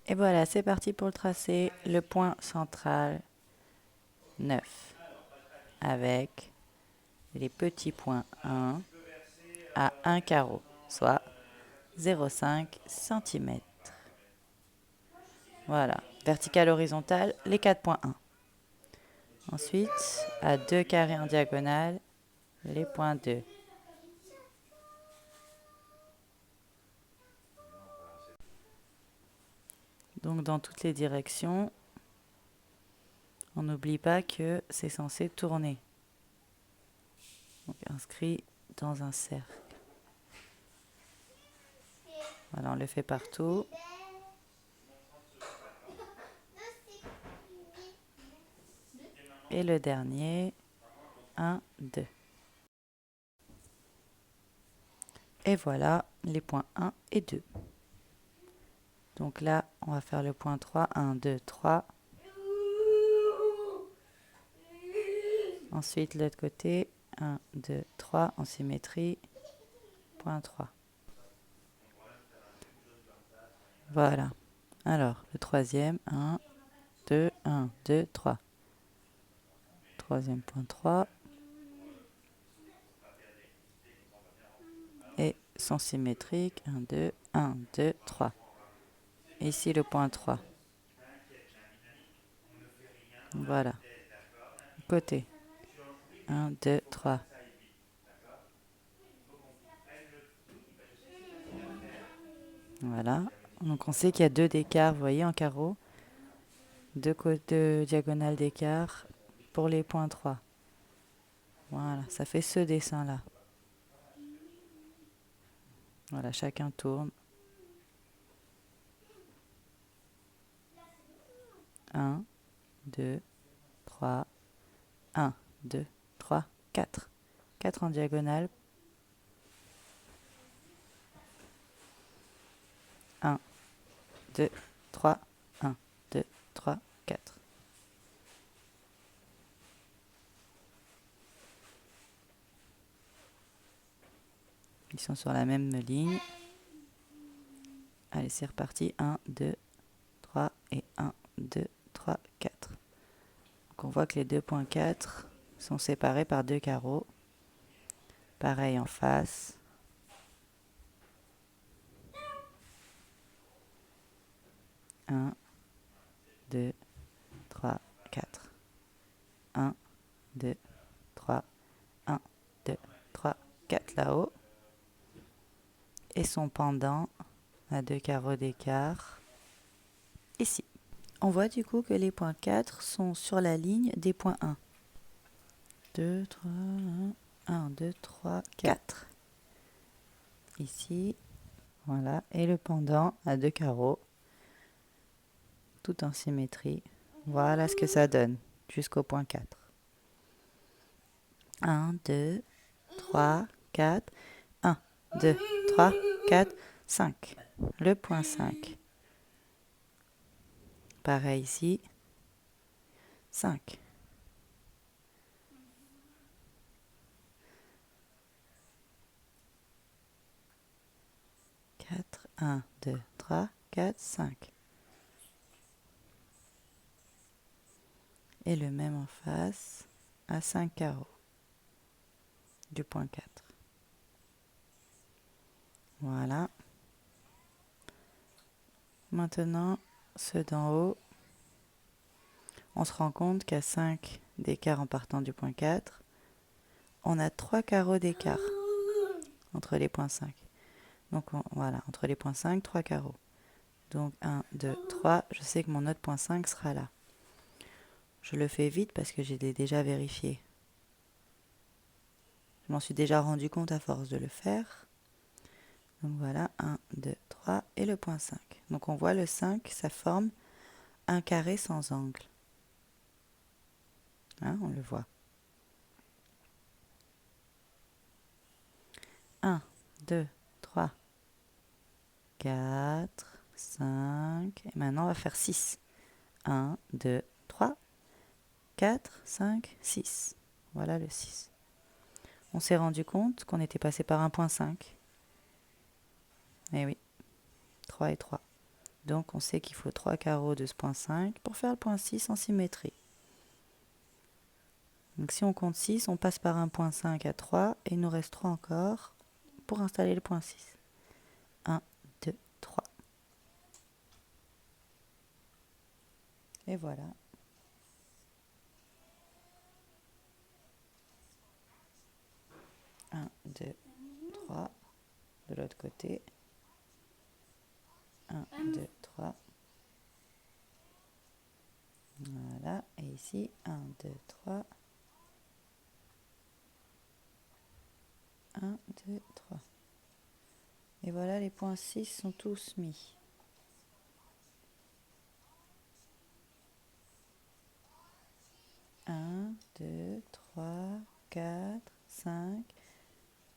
Et voilà, c'est parti pour le tracé. Le point central 9 avec les petits points 1 à 1 carreau, soit 0,5 cm. Voilà, vertical horizontal, les 4 points 1. Ensuite, à 2 carrés en diagonale, les points 2. Donc dans toutes les directions, on n'oublie pas que c'est censé tourner. Donc inscrit dans un cercle. Voilà, on le fait partout. Et le dernier, 1, 2. Et voilà les points 1 et 2. Donc là, on va faire le point 3. 1, 2, 3. Ensuite, l'autre côté. 1, 2, 3 en symétrie. Point 3. Voilà. Alors, le troisième. 1, 2, 1, 2, 3. Troisième point 3. Et sont symétriques. 1, 2, 1, 2, 3. Ici, le point 3. Voilà. Côté. 1, 2, 3. Voilà. Donc on sait qu'il y a 2 d'écart, vous voyez, en carreau. 2 diagonales d'écart pour les points 3. Voilà, ça fait ce dessin-là. Voilà, chacun tourne. 1, 2, 3. 1, 2, 3, 4. 4 en diagonale. 1, 2, 3. 1, 2, 3, 4. Ils sont sur la même ligne. Allez, c'est reparti. 1, 2, 3 et 1, 2, 3, 4. Donc on voit que les deux points 4 sont séparés par 2 carreaux. Pareil en face. 1, 2, 3, 4. 1, 2, 3, 1, 2, 3, 4 là-haut. Et son pendant à 2 carreaux d'écart ici. On voit du coup que les points 4 sont sur la ligne des points 1. 2, 3, 1, 2, 3, 4. Ici, voilà. Et le pendant à 2 carreaux, tout en symétrie. Voilà ce que ça donne jusqu'au point 4. 1, 2, 3, 4. 1, 2, 3, 4, 5. Le point 5. Pareil ici. 5. 4, 1, 2, 3, 4, 5. Et le même en face à 5 carreaux du point 4. Voilà. Maintenant, ceux d'en haut, on se rend compte qu'à 5 d'écart en partant du point 4, on a 3 carreaux d'écart entre les points 5. Donc voilà, entre les points 5, 3 carreaux. Donc 1, 2, 3, je sais que mon autre point 5 sera là. Je le fais vite parce que j'ai déjà vérifié. Je m'en suis déjà rendu compte à force de le faire. Donc voilà, 1, 2, 3 et le point 5. Donc on voit le 5, ça forme un carré sans angle. Hein, on le voit. 1, 2, 3, 4, 5. Et maintenant, on va faire 6. 1, 2, 3, 4, 5, 6. Voilà le 6. On s'est rendu compte qu'on était passé par un point 5. Eh oui, 3 et 3. Donc on sait qu'il faut 3 carreaux de ce point 5 pour faire le point 6 en symétrie. Donc si on compte 6, on passe par un point 5 à 3 et il nous reste 3 encore pour installer le point 6. 1, 2, 3. Et voilà. 1, 2, 3. De l'autre côté. 1, 2, 3. Voilà. Et ici, 1, 2, 3. 1, 2, 3. Et voilà, les points 6 sont tous mis. Un, 2, 3, 4, 5,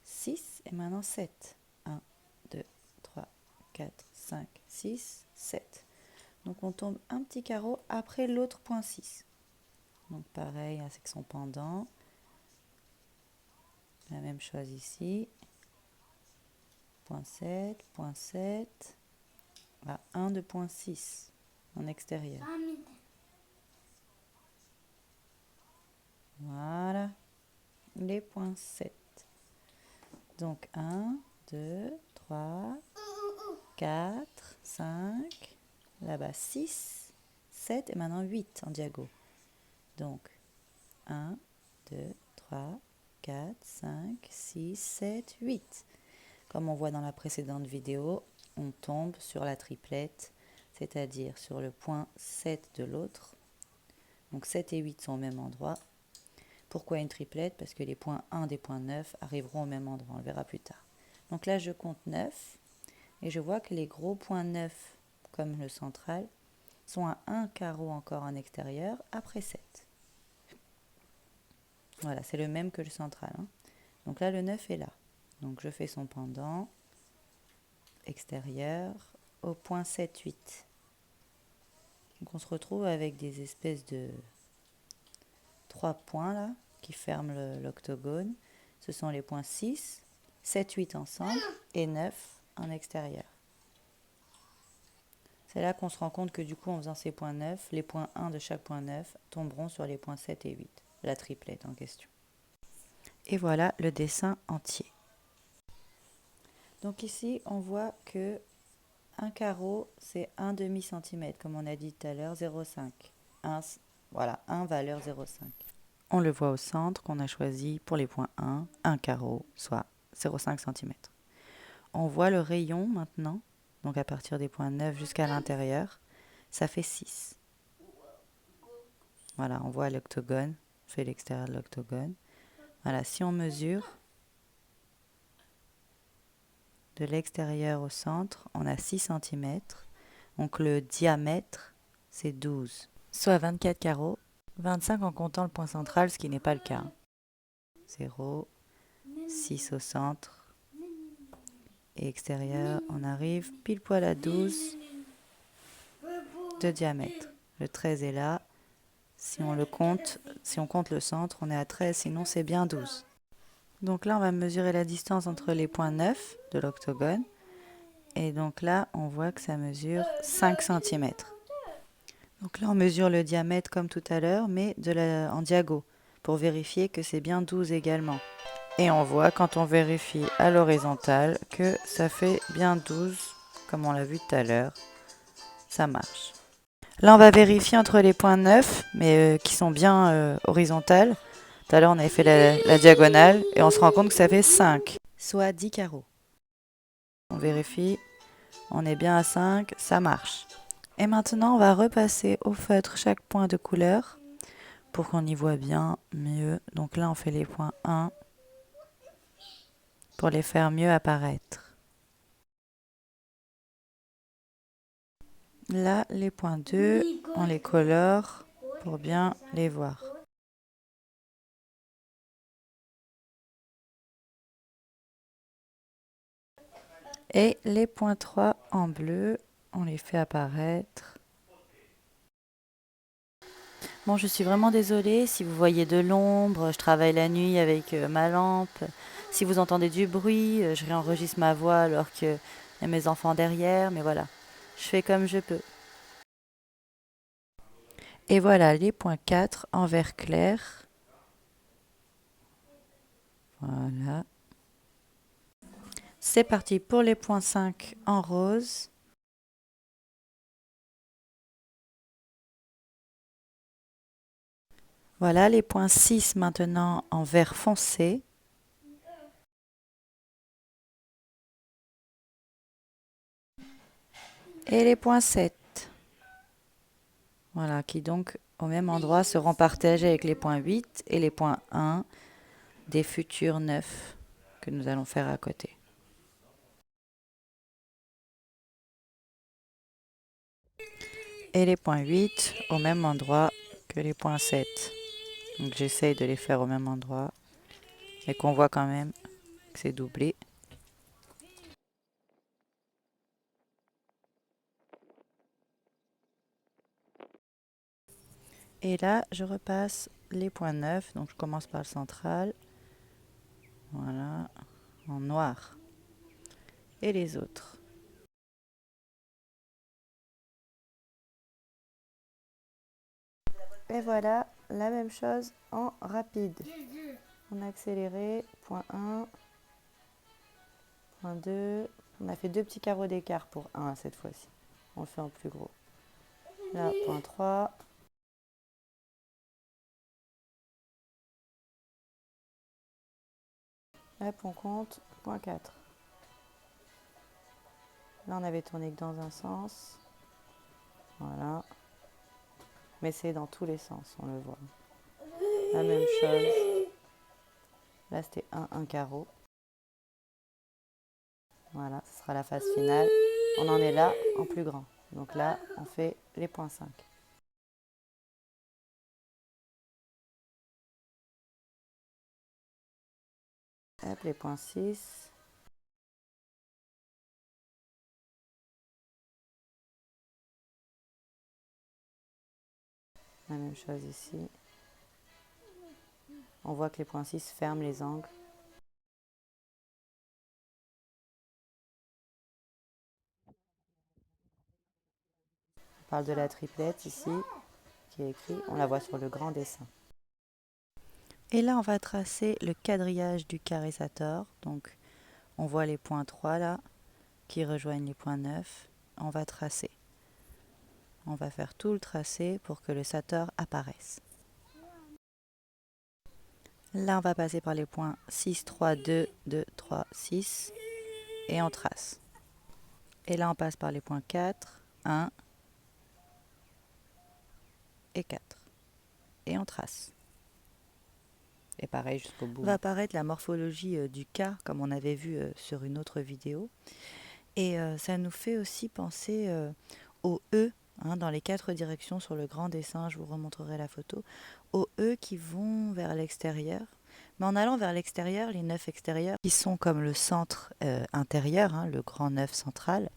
6 et maintenant 7. 1, 2, 3, 4, 5, 6, 7. Donc on tombe un petit carreau après l'autre point 6. Donc pareil avec son pendant. La même chose ici. Point 7, point 7. Là, 1 de point 6 en extérieur. Voilà. Les points 7. Donc 1, 2, 3, 4, 5, là-bas 6, 7 et maintenant 8 en diago. Donc 1, 2, 3, 4, 5, 6, 7, 8. Comme on voit dans la précédente vidéo, on tombe sur la triplette, c'est-à-dire sur le point 7 de l'autre. Donc 7 et 8 sont au même endroit. Pourquoi une triplette? Parce que les points 1 des points 9 arriveront au même endroit, on le verra plus tard. Donc là, je compte 9 et je vois que les gros points 9, comme le central, sont à un carreau encore en extérieur après 7. Voilà, c'est le même que le central. Hein. Donc là, le 9 est là. Donc je fais son pendant extérieur au point 7, 8. Donc on se retrouve avec des espèces de 3 points là qui ferment l'octogone. Ce sont les points 6, 7, 8 ensemble et 9 en extérieur. C'est là qu'on se rend compte que du coup en faisant ces points 9, les points 1 de chaque point 9 tomberont sur les points 7 et 8, la triplette en question. Et voilà le dessin entier. Donc ici on voit que un carreau c'est 1 demi-centimètre comme on a dit tout à l'heure, 0,5. Voilà, 1 valeur 0,5. On le voit au centre qu'on a choisi pour les points 1, un carreau, soit 0,5 cm. On voit le rayon maintenant, donc à partir des points 9 jusqu'à l'intérieur, ça fait 6. Voilà, on voit l'octogone, on fait l'extérieur de l'octogone. Voilà, si on mesure de l'extérieur au centre, on a 6 cm. Donc le diamètre, c'est 12, soit 24 carreaux, 25 en comptant le point central, ce qui n'est pas le cas. 0, 6 au centre, et extérieur, on arrive pile poil à 12 de diamètre. Le 13 est là. Si on compte le centre, on est à 13, sinon c'est bien 12. Donc là, on va mesurer la distance entre les points 9 de l'octogone. Et donc là, on voit que ça mesure 5 cm. Donc là, on mesure le diamètre comme tout à l'heure, mais en diago, pour vérifier que c'est bien 12 également. Et on voit, quand on vérifie à l'horizontale, que ça fait bien 12, comme on l'a vu tout à l'heure. Ça marche. Là, on va vérifier entre les points 9, mais qui sont bien horizontales. Tout à l'heure, on avait fait la diagonale, et on se rend compte que ça fait 5, soit 10 carreaux. On vérifie, on est bien à 5, ça marche. Et maintenant, on va repasser au feutre chaque point de couleur pour qu'on y voit bien mieux. Donc là, on fait les points 1 pour les faire mieux apparaître. Là, les points 2, on les colore pour bien les voir. Et les points 3 en bleu, on les fait apparaître. Bon, je suis vraiment désolée si vous voyez de l'ombre, je travaille la nuit avec ma lampe. Si vous entendez du bruit, je réenregistre ma voix alors qu'il y a mes enfants derrière, mais voilà. Je fais comme je peux. Et voilà les points 4 en vert clair. Voilà. C'est parti pour les points 5 en rose. Voilà les points 6 maintenant en vert foncé. Et les points 7. Voilà, qui donc au même endroit seront partagés avec les points 8 et les points 1 des futurs 9 que nous allons faire à côté. Et les points 8 au même endroit que les points 7. Donc j'essaye de les faire au même endroit et qu'on voit quand même que c'est doublé. Et là, je repasse les points 9. Donc je commence par le central. Voilà, en noir. Et les autres. Et voilà, la même chose en rapide. On a accéléré, point 1, point 2. On a fait 2 petits carreaux d'écart pour 1 cette fois-ci. On le fait en plus gros. Là, point 3. Hop, on compte, point 4. Là, on avait tourné que dans un sens. Voilà. Mais c'est dans tous les sens, on le voit. La même chose. Là, c'était un carreau. Voilà, ce sera la phase finale. On en est là, en plus grand. Donc là, on fait les points 5. Hop, les points 6. La même chose ici. On voit que les points 6 ferment les angles. On parle de la triplette ici, qui est écrit. On la voit sur le grand dessin. Et là, on va tracer le quadrillage du carré Sator. Donc, on voit les points 3 là, qui rejoignent les points 9. On va tracer. On va faire tout le tracé pour que le Sator apparaisse. Là, on va passer par les points 6, 3, 2, 2, 3, 6 et on trace. Et là, on passe par les points 4, 1 et 4. Et on trace. Et pareil jusqu'au bout. Va apparaître la morphologie du K, comme on avait vu sur une autre vidéo. Et ça nous fait aussi penser au E, dans les 4 directions sur le grand dessin, je vous remontrerai la photo, aux E qui vont vers l'extérieur. Mais en allant vers l'extérieur, les 9 extérieurs, qui sont comme le centre intérieur, le grand 9 central.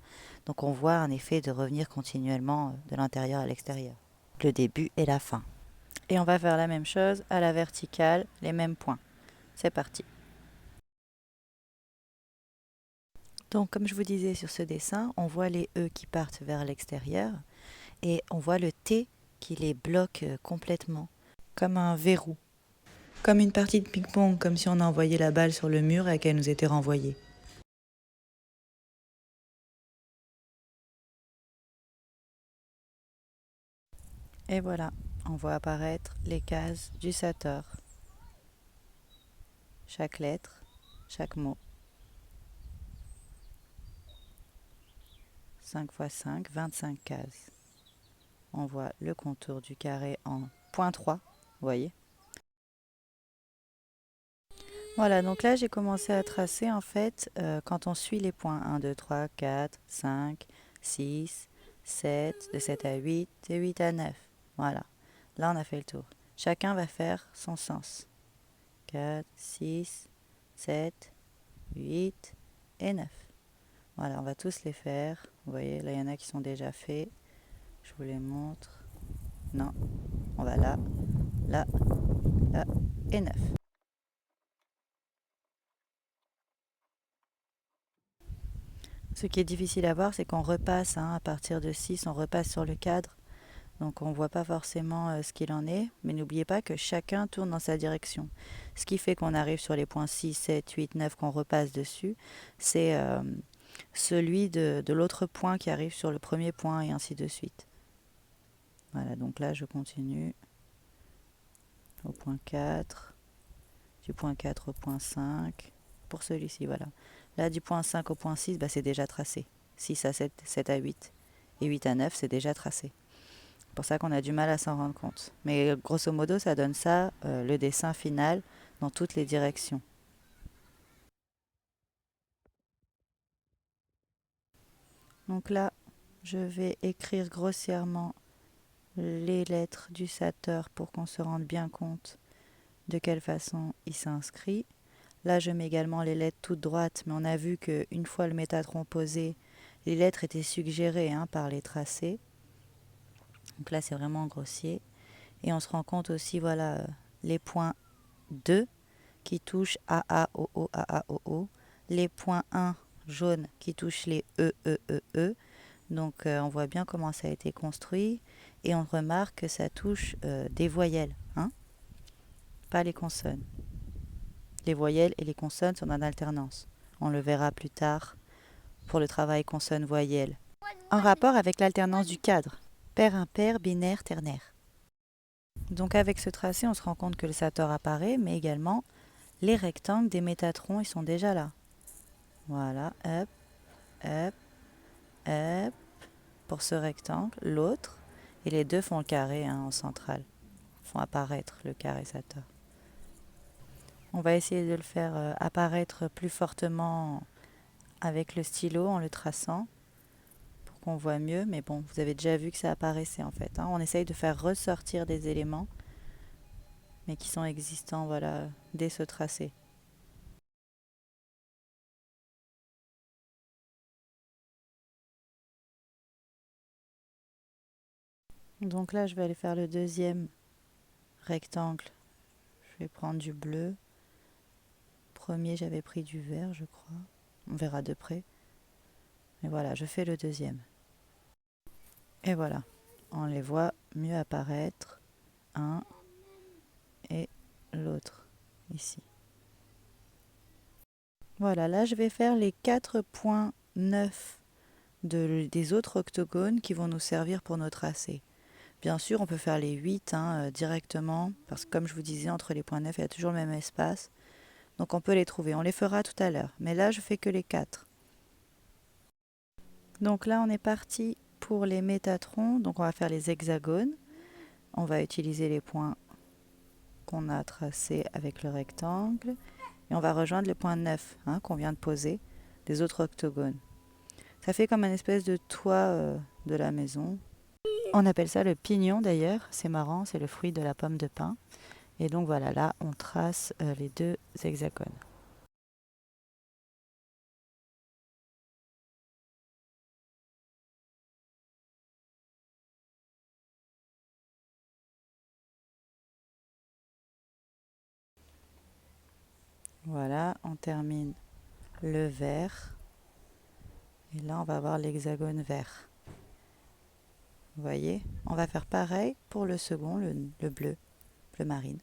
Donc on voit un effet de revenir continuellement de l'intérieur à l'extérieur. Le début et la fin. Et on va faire la même chose à la verticale, les mêmes points. C'est parti. Donc comme je vous disais sur ce dessin, on voit les E qui partent vers l'extérieur et on voit le T qui les bloque complètement, comme un verrou. Comme une partie de ping-pong, comme si on envoyait la balle sur le mur et qu'elle nous était renvoyée. Et voilà, on voit apparaître les cases du Sator. Chaque lettre, chaque mot. 5 x 5, 25 cases. On voit le contour du carré en point 3, vous voyez. Voilà, donc là j'ai commencé à tracer en fait quand on suit les points 1, 2, 3, 4, 5, 6, 7, de 7 à 8, de 8 à 9. Voilà, là on a fait le tour. Chacun va faire son sens. 4, 6, 7, 8 et 9. Voilà, on va tous les faire. Vous voyez, là il y en a qui sont déjà faits. Je vous les montre. Non, on va là, là, là et 9. Ce qui est difficile à voir, c'est qu'on repasse, à partir de 6, on repasse sur le cadre. Donc on ne voit pas forcément ce qu'il en est, mais n'oubliez pas que chacun tourne dans sa direction. Ce qui fait qu'on arrive sur les points 6, 7, 8, 9, qu'on repasse dessus, c'est celui de l'autre point qui arrive sur le premier point et ainsi de suite. Voilà, donc là je continue au point 4, du point 4 au point 5, pour celui-ci, voilà. Là du point 5 au point 6, c'est déjà tracé. 6 à 7, 7 à 8 et 8 à 9, c'est déjà tracé. C'est pour ça qu'on a du mal à s'en rendre compte. Mais grosso modo, ça donne ça, le dessin final, dans toutes les directions. Donc là, je vais écrire grossièrement les lettres du Sator pour qu'on se rende bien compte de quelle façon il s'inscrit. Là, je mets également les lettres toutes droites, mais on a vu qu'une fois le métatron posé, les lettres étaient suggérées par les tracés. Donc là, c'est vraiment grossier. Et on se rend compte aussi, voilà, les points 2 qui touchent A, A, O, O, A, A, O, O. Les points 1 jaunes qui touchent les E, E, E, E. Donc on voit bien comment ça a été construit. Et on remarque que ça touche des voyelles, pas les consonnes. Les voyelles et les consonnes sont en alternance. On le verra plus tard pour le travail consonne-voyelle. En rapport avec l'alternance du cadre, pair-impair, binaire, ternaire. Donc avec ce tracé, on se rend compte que le Sator apparaît, mais également les rectangles des métatrons, ils sont déjà là. Voilà, hop, hop, hop, pour ce rectangle, l'autre, et les deux font le carré en centrale, font apparaître le carré Sator. On va essayer de le faire apparaître plus fortement avec le stylo en le traçant pour qu'on voit mieux, mais bon, vous avez déjà vu que ça apparaissait en fait. On essaye de faire ressortir des éléments, mais qui sont existants, voilà, dès ce tracé. Donc là, je vais aller faire le deuxième rectangle. Je vais prendre du bleu. Premier, j'avais pris du vert, je crois. On verra de près. Et voilà, je fais le deuxième. Et voilà, on les voit mieux apparaître. Un et l'autre, ici. Voilà, là, je vais faire les 4,9 des autres octogones qui vont nous servir pour nos tracés. Bien sûr, on peut faire les 8 directement, parce que comme je vous disais, entre les points 9, il y a toujours le même espace. Donc on peut les trouver. On les fera tout à l'heure. Mais là, je fais que les 4. Donc là, on est parti pour les métatrons. Donc on va faire les hexagones. On va utiliser les points qu'on a tracés avec le rectangle. Et on va rejoindre le point 9 qu'on vient de poser des autres octogones. Ça fait comme une espèce de toit de la maison. On appelle ça le pignon d'ailleurs. C'est marrant, c'est le fruit de la pomme de pin. Et donc voilà, là, on trace les deux hexagones. Voilà, on termine le vert. Et là, on va avoir l'hexagone vert. Vous voyez, on va faire pareil pour le second, le bleu, bleu marine.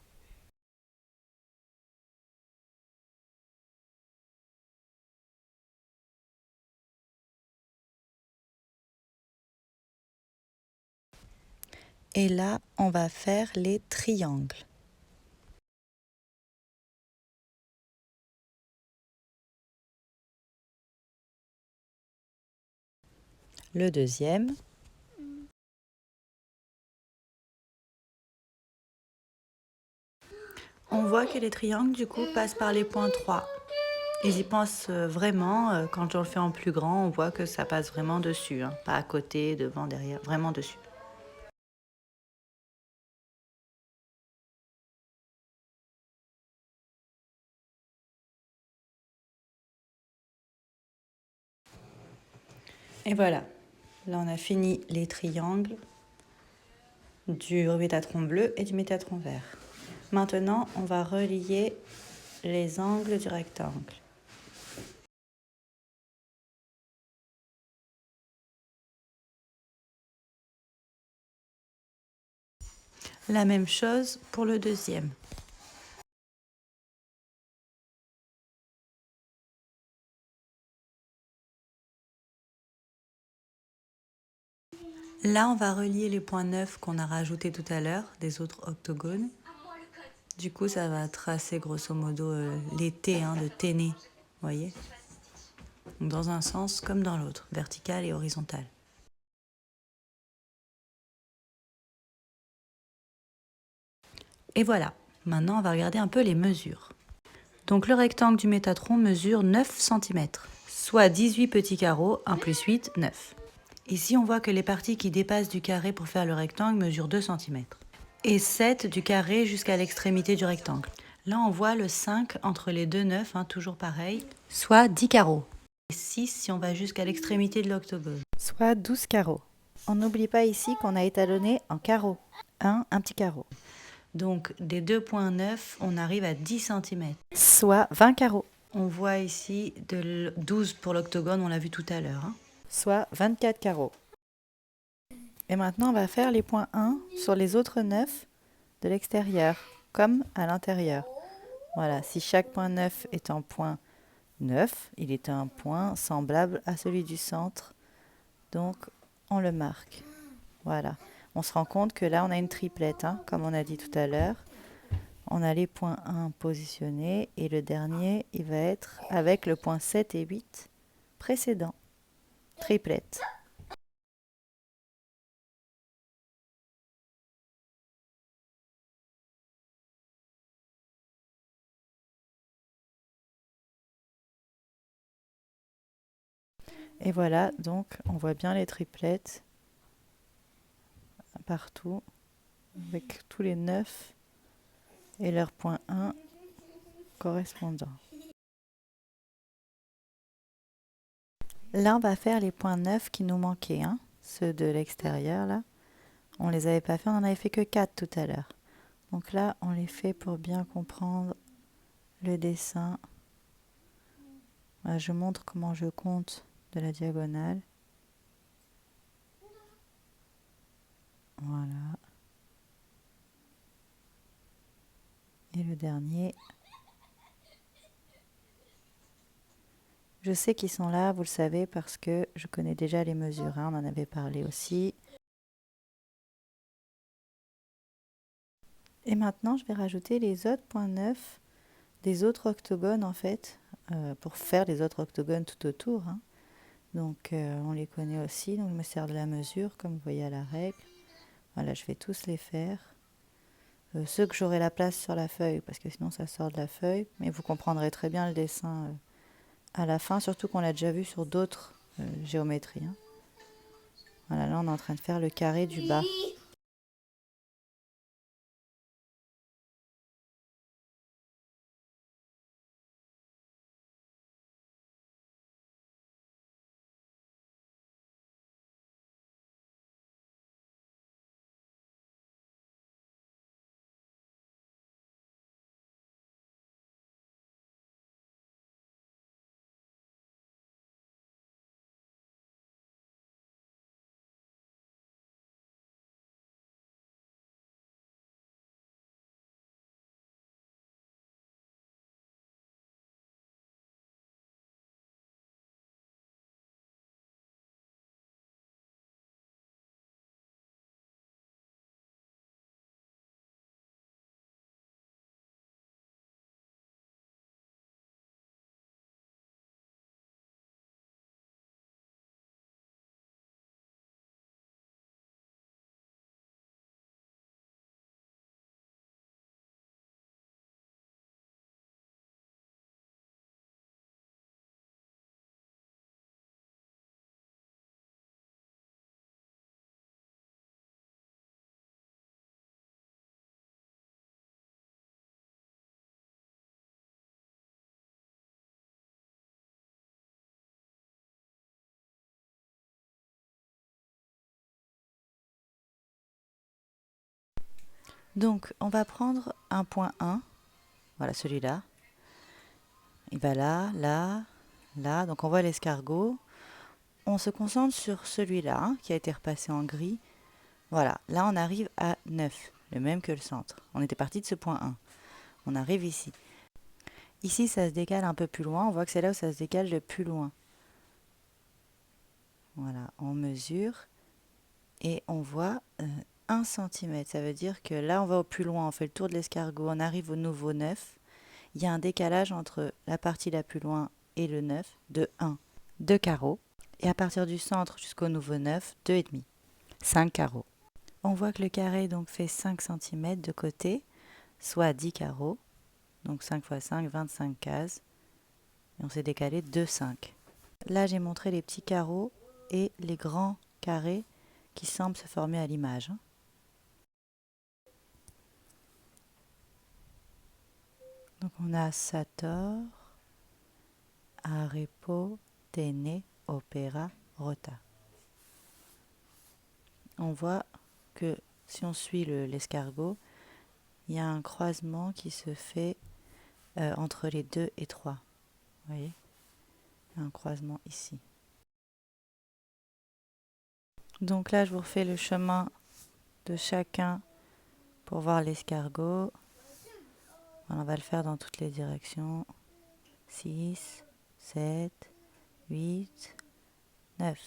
Et là, on va faire les triangles. Le deuxième. On voit que les triangles, du coup, passent par les points 3. Ils y pensent vraiment. Quand on le fait en plus grand, on voit que ça passe vraiment dessus. Pas à côté, devant, derrière, vraiment dessus. Et voilà. Là, on a fini les triangles du métatron bleu et du métatron vert. Maintenant, on va relier les angles du rectangle. La même chose pour le deuxième. Là, on va relier les points 9 qu'on a rajoutés tout à l'heure des autres octogones. Du coup, ça va tracer grosso modo les T de téné, vous voyez? Donc, dans un sens comme dans l'autre, vertical et horizontal. Et voilà, maintenant on va regarder un peu les mesures. Donc le rectangle du Métatron mesure 9 cm, soit 18 petits carreaux, 1 plus 8, 9. Ici on voit que les parties qui dépassent du carré pour faire le rectangle mesurent 2 cm. Et 7 du carré jusqu'à l'extrémité du rectangle. Là on voit le 5 entre les deux 9, toujours pareil, soit 10 carreaux. Et 6 si on va jusqu'à l'extrémité de l'octogone. Soit 12 carreaux. On n'oublie pas ici qu'on a étalonné en carreaux. Un petit carreau. Donc, des 2,9, on arrive à 10 cm. Soit 20 carreaux. On voit ici de 12 pour l'octogone, on l'a vu tout à l'heure. Soit 24 carreaux. Et maintenant, on va faire les points 1 sur les autres 9 de l'extérieur, comme à l'intérieur. Voilà, si chaque point 9 est en point 9, il est un point semblable à celui du centre. Donc, on le marque. Voilà. On se rend compte que là, on a une triplette, comme on a dit tout à l'heure. On a les points 1 positionnés et le dernier, il va être avec le point 7 et 8 précédent. Triplette. Et voilà, donc on voit bien les triplettes partout, avec tous les 9 et leur point 1 correspondant. Là, on va faire les points 9 qui nous manquaient, ceux de l'extérieur, là. On ne les avait pas fait, on n'en avait fait que 4 tout à l'heure. Donc là, on les fait pour bien comprendre le dessin. Voilà, je montre comment je compte de la diagonale. Voilà. Et le dernier. Je sais qu'ils sont là, vous le savez, parce que je connais déjà les mesures. On en avait parlé aussi. Et maintenant, je vais rajouter les autres points 9 des autres octogones, en fait, pour faire les autres octogones tout autour. Donc, on les connaît aussi. Donc, je me sers de la mesure, comme vous voyez à la règle. Voilà, je vais tous les faire. Ceux que j'aurai la place sur la feuille, parce que sinon ça sort de la feuille. Mais vous comprendrez très bien le dessin à la fin, surtout qu'on l'a déjà vu sur d'autres géométries. Voilà, là on est en train de faire le carré du bas. Donc, on va prendre un point 1. Voilà, celui-là. Il va là, là, là. Donc, on voit l'escargot. On se concentre sur celui-là, qui a été repassé en gris. Voilà, là, on arrive à 9. le même que le centre. On était parti de ce point 1. On arrive ici. Ici, ça se décale un peu plus loin. On voit que c'est là où ça se décale le plus loin. Voilà, on mesure et on voit 1 cm. Ça veut dire que là, on va au plus loin. On fait le tour de l'escargot. On arrive au nouveau 9. Il y a un décalage entre la partie la plus loin et le 9 de 1. 2 carreaux. Et à partir du centre jusqu'au nouveau 9, 2,5. 5 carreaux. On voit que le carré donc fait 5 cm de côté, soit 10 carreaux. Donc 5 x 5, 25 cases. Et on s'est décalé de 5. Là, j'ai montré les petits carreaux et les grands carrés qui semblent se former à l'image. Donc on a Sator, Arepo, Tene, Opera, Rota. On voit que si on suit l'escargot, il y a un croisement qui se fait entre les 2 et 3. Vous voyez? Un croisement ici. Donc là, je vous refais le chemin de chacun pour voir l'escargot. On va le faire dans toutes les directions. 6, 7, 8, 9.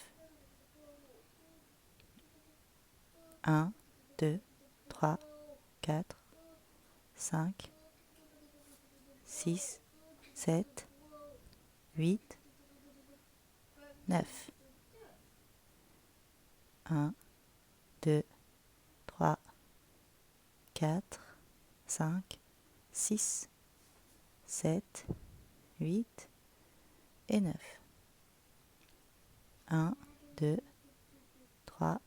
1, 2, 3, 4, 5, 6, 7, 8, 9. 1, 2, 3, 4, 5, 6, 7, 8 et 9. 1, 2, 3,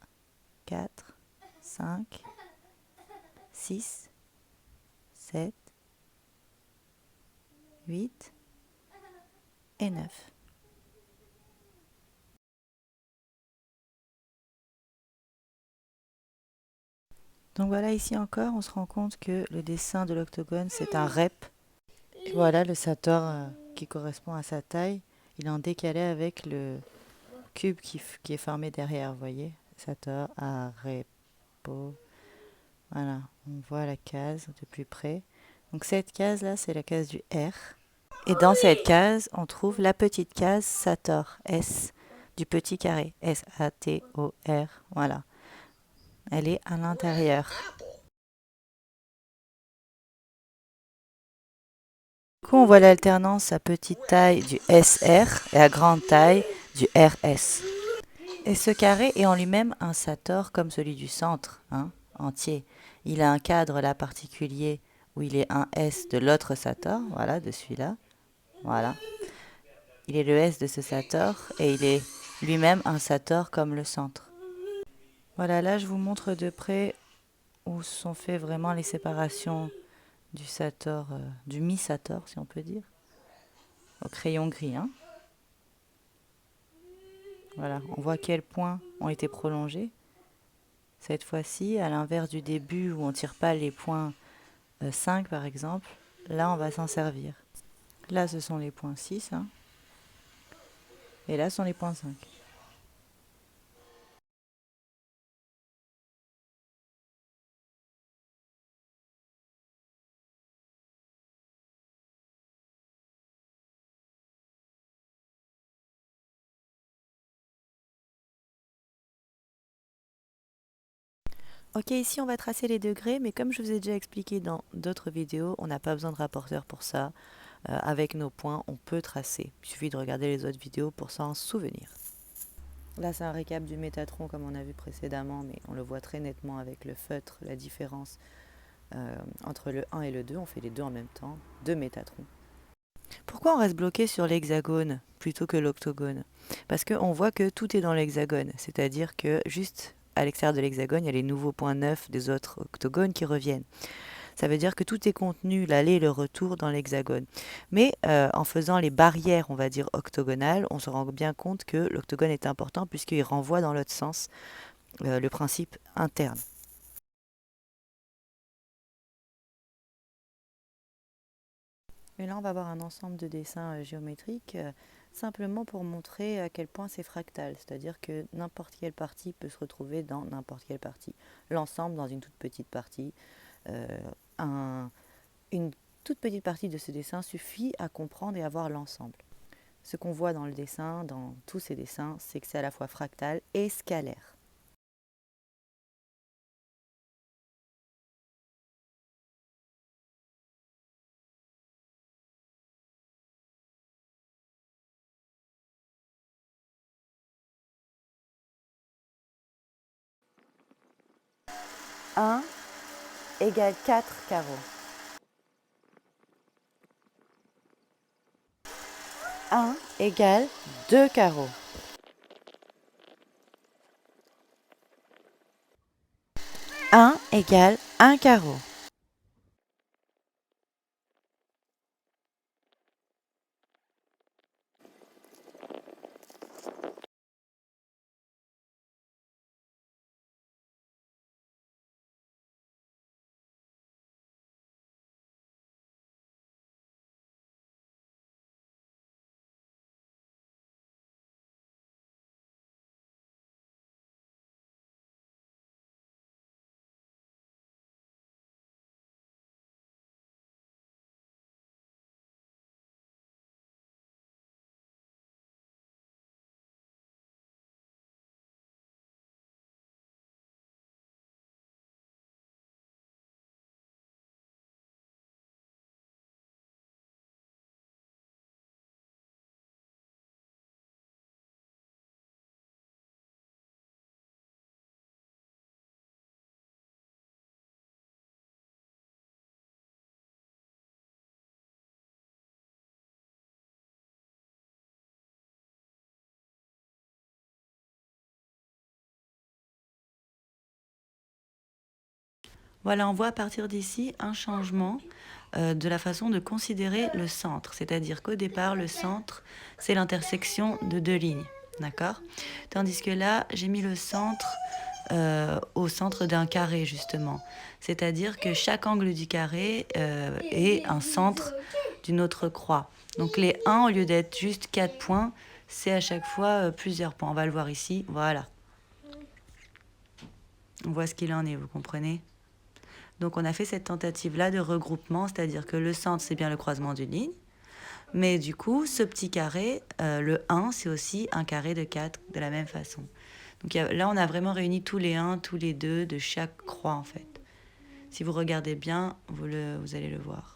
4, 5, 6, 7, 8 et 9. Donc voilà, ici encore, on se rend compte que le dessin de l'octogone, c'est un rep. Et voilà le sator qui correspond à sa taille. Il est en décalé avec le cube qui est formé derrière, vous voyez. Sator, arepo. Voilà, on voit la case de plus près. Donc cette case-là, c'est la case du R. Et dans cette case, on trouve la petite case Sator, S, du petit carré, S-A-T-O-R, voilà. Elle est à l'intérieur. Du coup, on voit l'alternance à petite taille du SR et à grande taille du RS. Et ce carré est en lui-même un sator comme celui du centre, hein, entier. Il a un cadre là particulier où il est un S de l'autre sator, voilà, de celui-là. Voilà. Il est le S de ce sator et il est lui-même un sator comme le centre. Voilà, là je vous montre de près où sont faites vraiment les séparations du sator, du mi-sator si on peut dire, au crayon gris. Hein. Voilà, on voit quels points ont été prolongés. Cette fois-ci, à l'inverse du début où on ne tire pas les points 5 par exemple, là on va s'en servir. Là ce sont les points 6 hein, et là ce sont les points 5. Ok, ici on va tracer les degrés, mais comme je vous ai déjà expliqué dans d'autres vidéos, on n'a pas besoin de rapporteur pour ça. Avec nos points, on peut tracer. Il suffit de regarder les autres vidéos pour s'en souvenir. Là, c'est un récap du métatron comme on a vu précédemment, mais on le voit très nettement avec le feutre, la différence entre le 1 et le 2. On fait les deux en même temps, deux métatrons. Pourquoi on reste bloqué sur l'hexagone plutôt que l'octogone? Parce qu'on voit que tout est dans l'hexagone, c'est-à-dire que juste à l'extérieur de l'hexagone, il y a les nouveaux points neufs des autres octogones qui reviennent. Ça veut dire que tout est contenu, l'aller et le retour, dans l'hexagone. Mais en faisant les barrières, on va dire, octogonales, on se rend bien compte que l'octogone est important puisqu'il renvoie dans l'autre sens le principe interne. Et là, on va avoir un ensemble de dessins géométriques. simplement pour montrer à quel point c'est fractal, c'est-à-dire que n'importe quelle partie peut se retrouver dans n'importe quelle partie, l'ensemble dans une toute petite partie. Euh, une toute petite partie de ce dessin suffit à comprendre et à voir l'ensemble. Ce qu'on voit dans le dessin, dans tous ces dessins, c'est que c'est à la fois fractal et scalaire. Un égale 4 carreaux. Un égale 2 carreaux. Un égale un carreau. Voilà, on voit à partir d'ici un changement de la façon de considérer le centre. C'est-à-dire qu'au départ, le centre, c'est l'intersection de deux lignes. D'accord? Tandis que là, j'ai mis le centre au centre d'un carré, justement. C'est-à-dire que chaque angle du carré est un centre d'une autre croix. Donc les 1, au lieu d'être juste 4 points, c'est à chaque fois plusieurs points. On va le voir ici. Voilà. On voit ce qu'il en est, vous comprenez? Donc on a fait cette tentative-là de regroupement, c'est-à-dire que le centre, c'est bien le croisement d'une ligne. Mais du coup, ce petit carré, le 1, c'est aussi un carré de 4 de la même façon. Donc là, on a vraiment réuni tous les 1, tous les 2 de chaque croix, en fait. Si vous regardez bien, vous allez le voir.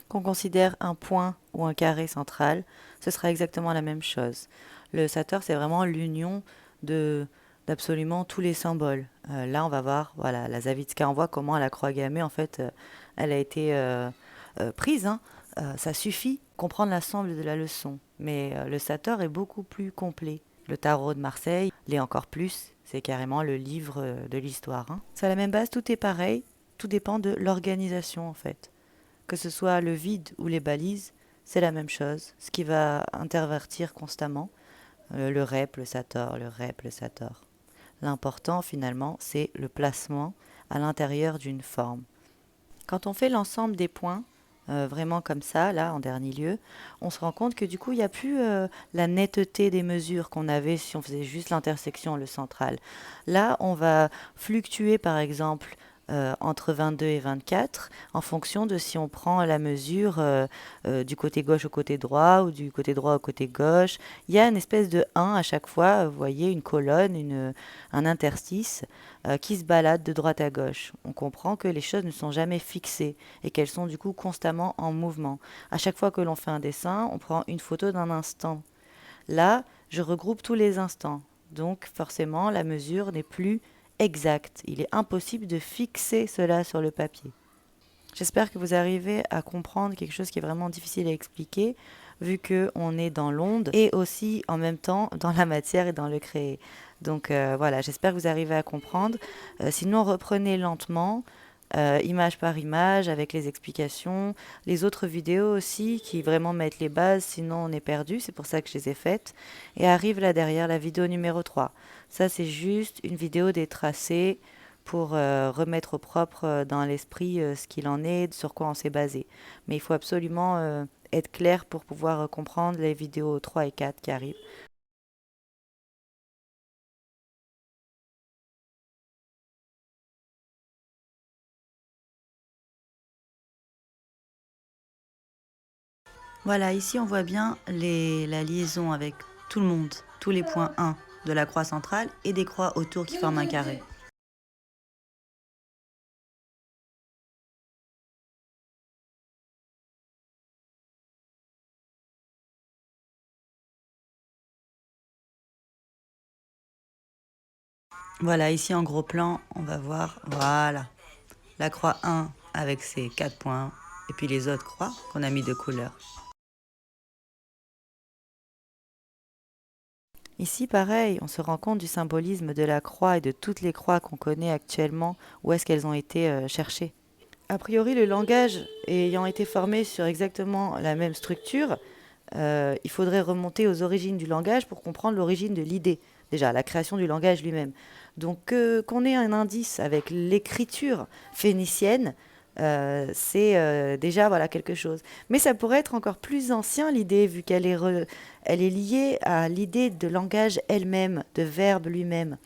Qu'on considère un point ou un carré central, ce sera exactement la même chose. Le Sator, c'est vraiment l'union de d'absolument tous les symboles. Là, on va voir, voilà, la Zawitska, on voit comment la croix gammée, en fait, elle a été prise. Hein. Ça suffit comprendre l'ensemble de la leçon. Mais le Sator est beaucoup plus complet. Le tarot de Marseille l'est encore plus. C'est carrément le livre de l'histoire. Hein. C'est à la même base, tout est pareil. Tout dépend de l'organisation, en fait. Que ce soit le vide ou les balises, c'est la même chose. Ce qui va intervertir constamment le rep, le sator, le rep, le sator. L'important finalement, c'est le placement à l'intérieur d'une forme. Quand on fait l'ensemble des points, vraiment comme ça, là, en dernier lieu, on se rend compte que du coup, il n'y a plus la netteté des mesures qu'on avait si on faisait juste l'intersection, le central. Là, on va fluctuer, par exemple, entre 22 et 24 en fonction de si on prend la mesure du côté gauche au côté droit ou du côté droit au côté gauche. Il y a une espèce de 1 à chaque fois, vous voyez, une colonne, un interstice qui se balade de droite à gauche. On comprend que les choses ne sont jamais fixées et qu'elles sont du coup constamment en mouvement. À chaque fois que l'on fait un dessin, on prend une photo d'un instant. Là, je regroupe tous les instants. Donc forcément, la mesure n'est plus exacte. Il est impossible de fixer cela sur le papier. J'espère que vous arrivez à comprendre quelque chose qui est vraiment difficile à expliquer, vu qu'on est dans l'onde et aussi en même temps dans la matière et dans le créé. Donc voilà, j'espère que vous arrivez à comprendre. Sinon, reprenez lentement, image par image, avec les explications. Les autres vidéos aussi, qui vraiment mettent les bases, sinon on est perdu, c'est pour ça que je les ai faites. Et arrive là derrière la vidéo numéro 3. Ça, c'est juste une vidéo des tracés pour remettre au propre dans l'esprit ce qu'il en est, sur quoi on s'est basé. Mais il faut absolument être clair pour pouvoir comprendre les vidéos 3 et 4 qui arrivent. Voilà, ici on voit bien la liaison avec tout le monde, tous les points 1 de la croix centrale et des croix autour qui forment un carré. Voilà, ici en gros plan, on va voir, voilà, la croix 1 avec ses 4 points et puis les autres croix qu'on a mis de couleur. Ici, pareil, on se rend compte du symbolisme de la croix et de toutes les croix qu'on connaît actuellement, où est-ce qu'elles ont été cherchées. A priori, le langage ayant été formé sur exactement la même structure, il faudrait remonter aux origines du langage pour comprendre l'origine de l'idée, déjà la création du langage lui-même. Donc qu'on ait un indice avec l'écriture phénicienne, c'est déjà voilà quelque chose. Mais ça pourrait être encore plus ancien l'idée, vu qu'elle elle est liée à l'idée de langage elle-même, de verbe lui-même.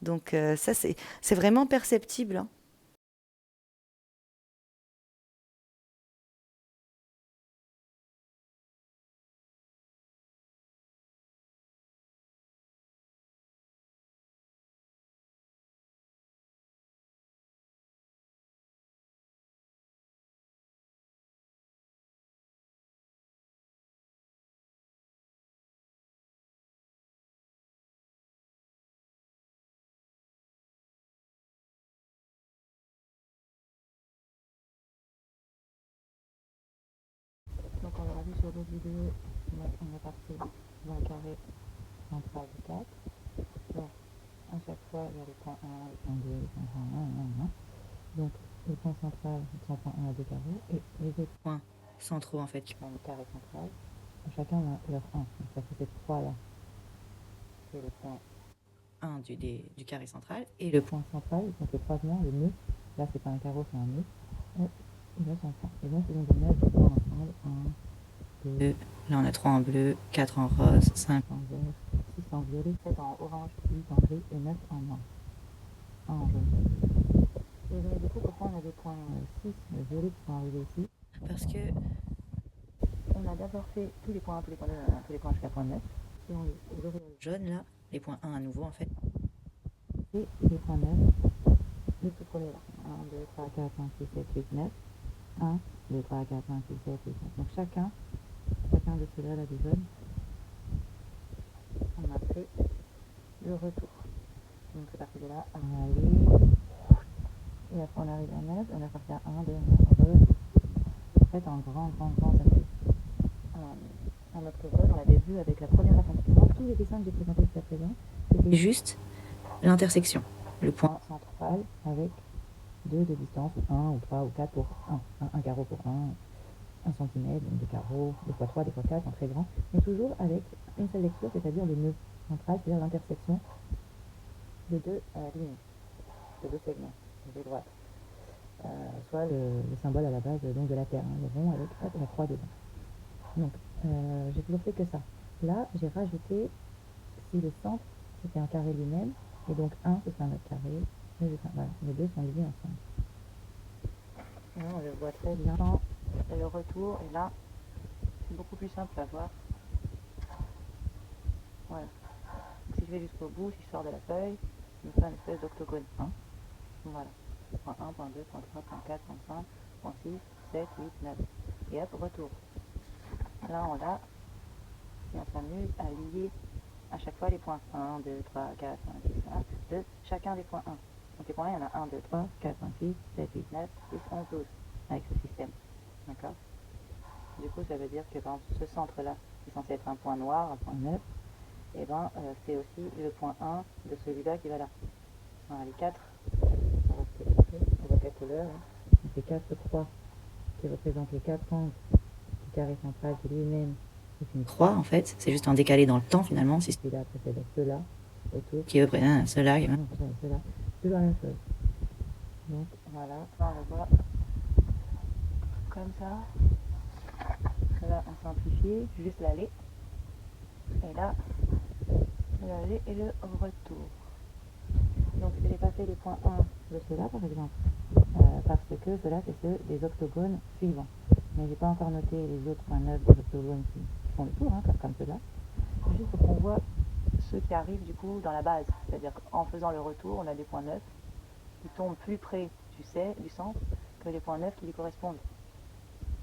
Donc ça, c'est vraiment perceptible, hein. Donc on aura vu sur d'autres vidéos, on est parti dans le carré central du 4. Donc à chaque fois, il y a le point 1, le point 2, le point 1. Donc le point central, le point 1 à 2 carrés, et les autres points centraux en fait qui font le carré central, chacun a leur 1. Donc ça fait ces trois-là, c'est le point 1 du carré central, et le point central, donc le croisement, le nœud, là c'est pas un carreau, c'est un nœud, et il a son point. Et donc ils vont mettre les points ensemble, 1, 2, là on a 3 en bleu, 4 en rose, 5 en vert, 6 en violet, 7 en orange, 8 en gris et 9 en noir. 1 en jaune. Et donc, du coup, pourquoi on a des points 6 violets qui sont arrivés ici? Parce que on a d'abord fait tous les points 1, tous les points 2, tous les points jusqu'à point 9. Et on les jaune là, les points 1 à nouveau en fait. Et les points 9, les tout premiers là. 1, 2, 3, 4, 5, 6, 7, 8, 9. 1, 2, 3, 4, 5, 6, 7, 8, 9. Donc chacun de ceux-là, là, des jaunes, on a fait le retour. Donc c'est parti de là, on est allé, et après on arrive à 9, on est parti à 1, 2, 1, 2. En fait, en grand circuit. Un autre code, on l'avait vu avec la première affaire. Tous les dessins que j'ai présentés jusqu'à présent, c'était juste l'intersection, le point central avec 2 de distance, 1 ou 3 ou 4 pour 1 carreau pour 1 cm, donc 2 carreaux, 2 fois 3, 2 fois 4 en très grand, mais toujours avec une seule lecture, c'est-à-dire le nœud central, c'est-à-dire l'intersection de deux lignes, de deux segments, de deux droites. soit le symbole à la base donc de la Terre, hein, le rond avec la croix dedans. Donc j'ai toujours fait que ça. Là j'ai rajouté, si le centre c'était un carré lui-même, et donc 1 c'est un autre carré, voilà, les deux sont liés ensemble. On le voit très bien, et le retour, et là c'est beaucoup plus simple à voir. Voilà. Donc, si je vais jusqu'au bout, si je sors de la feuille, je me fais une espèce d'octogone. Hein, voilà. Point 1, point 2, point 3, point 4, point 5, point 6, 7, 8, 9. Et hop, retour. Là, on l'a. Et on s'amuse à lier à chaque fois les points 1, 2, 3, 4, 5, 6, 1 de chacun des points 1. Donc les points 1, il y en a 1, 2, 3, 4, 5, 6, 7, 8, 9, 10, 11, 12 avec ce système. D'accord. Du coup, ça veut dire que par exemple, ce centre-là, qui est censé être un point noir, un point 9, et ben c'est aussi le point 1 de celui-là qui va là. Voilà, les 4, on voit 4 couleurs, hein. Les 4 croix qui représentent les 4 angles du carré central qui lui-même est une croix en fait, c'est juste un décalé dans le temps finalement, si celui-là précède ceux-là, autour, qui représente ceux-là, qui représente ceux-là, toujours la même chose. Donc voilà, on le voit comme ça. Là on simplifie, juste l'aller, et là l'aller et le retour. Donc j'ai pas fait les points 1 de ceux-là par exemple, parce que ceux-là c'est ceux des octogones suivants. Mais j'ai pas encore noté les autres points 9 des octogones qui font le tour, hein, comme ceux-là. Juste pour qu'on voit ceux qui arrivent du coup dans la base. C'est-à-dire qu'en faisant le retour, on a des points 9 qui tombent plus près du centre que les points 9 qui lui correspondent.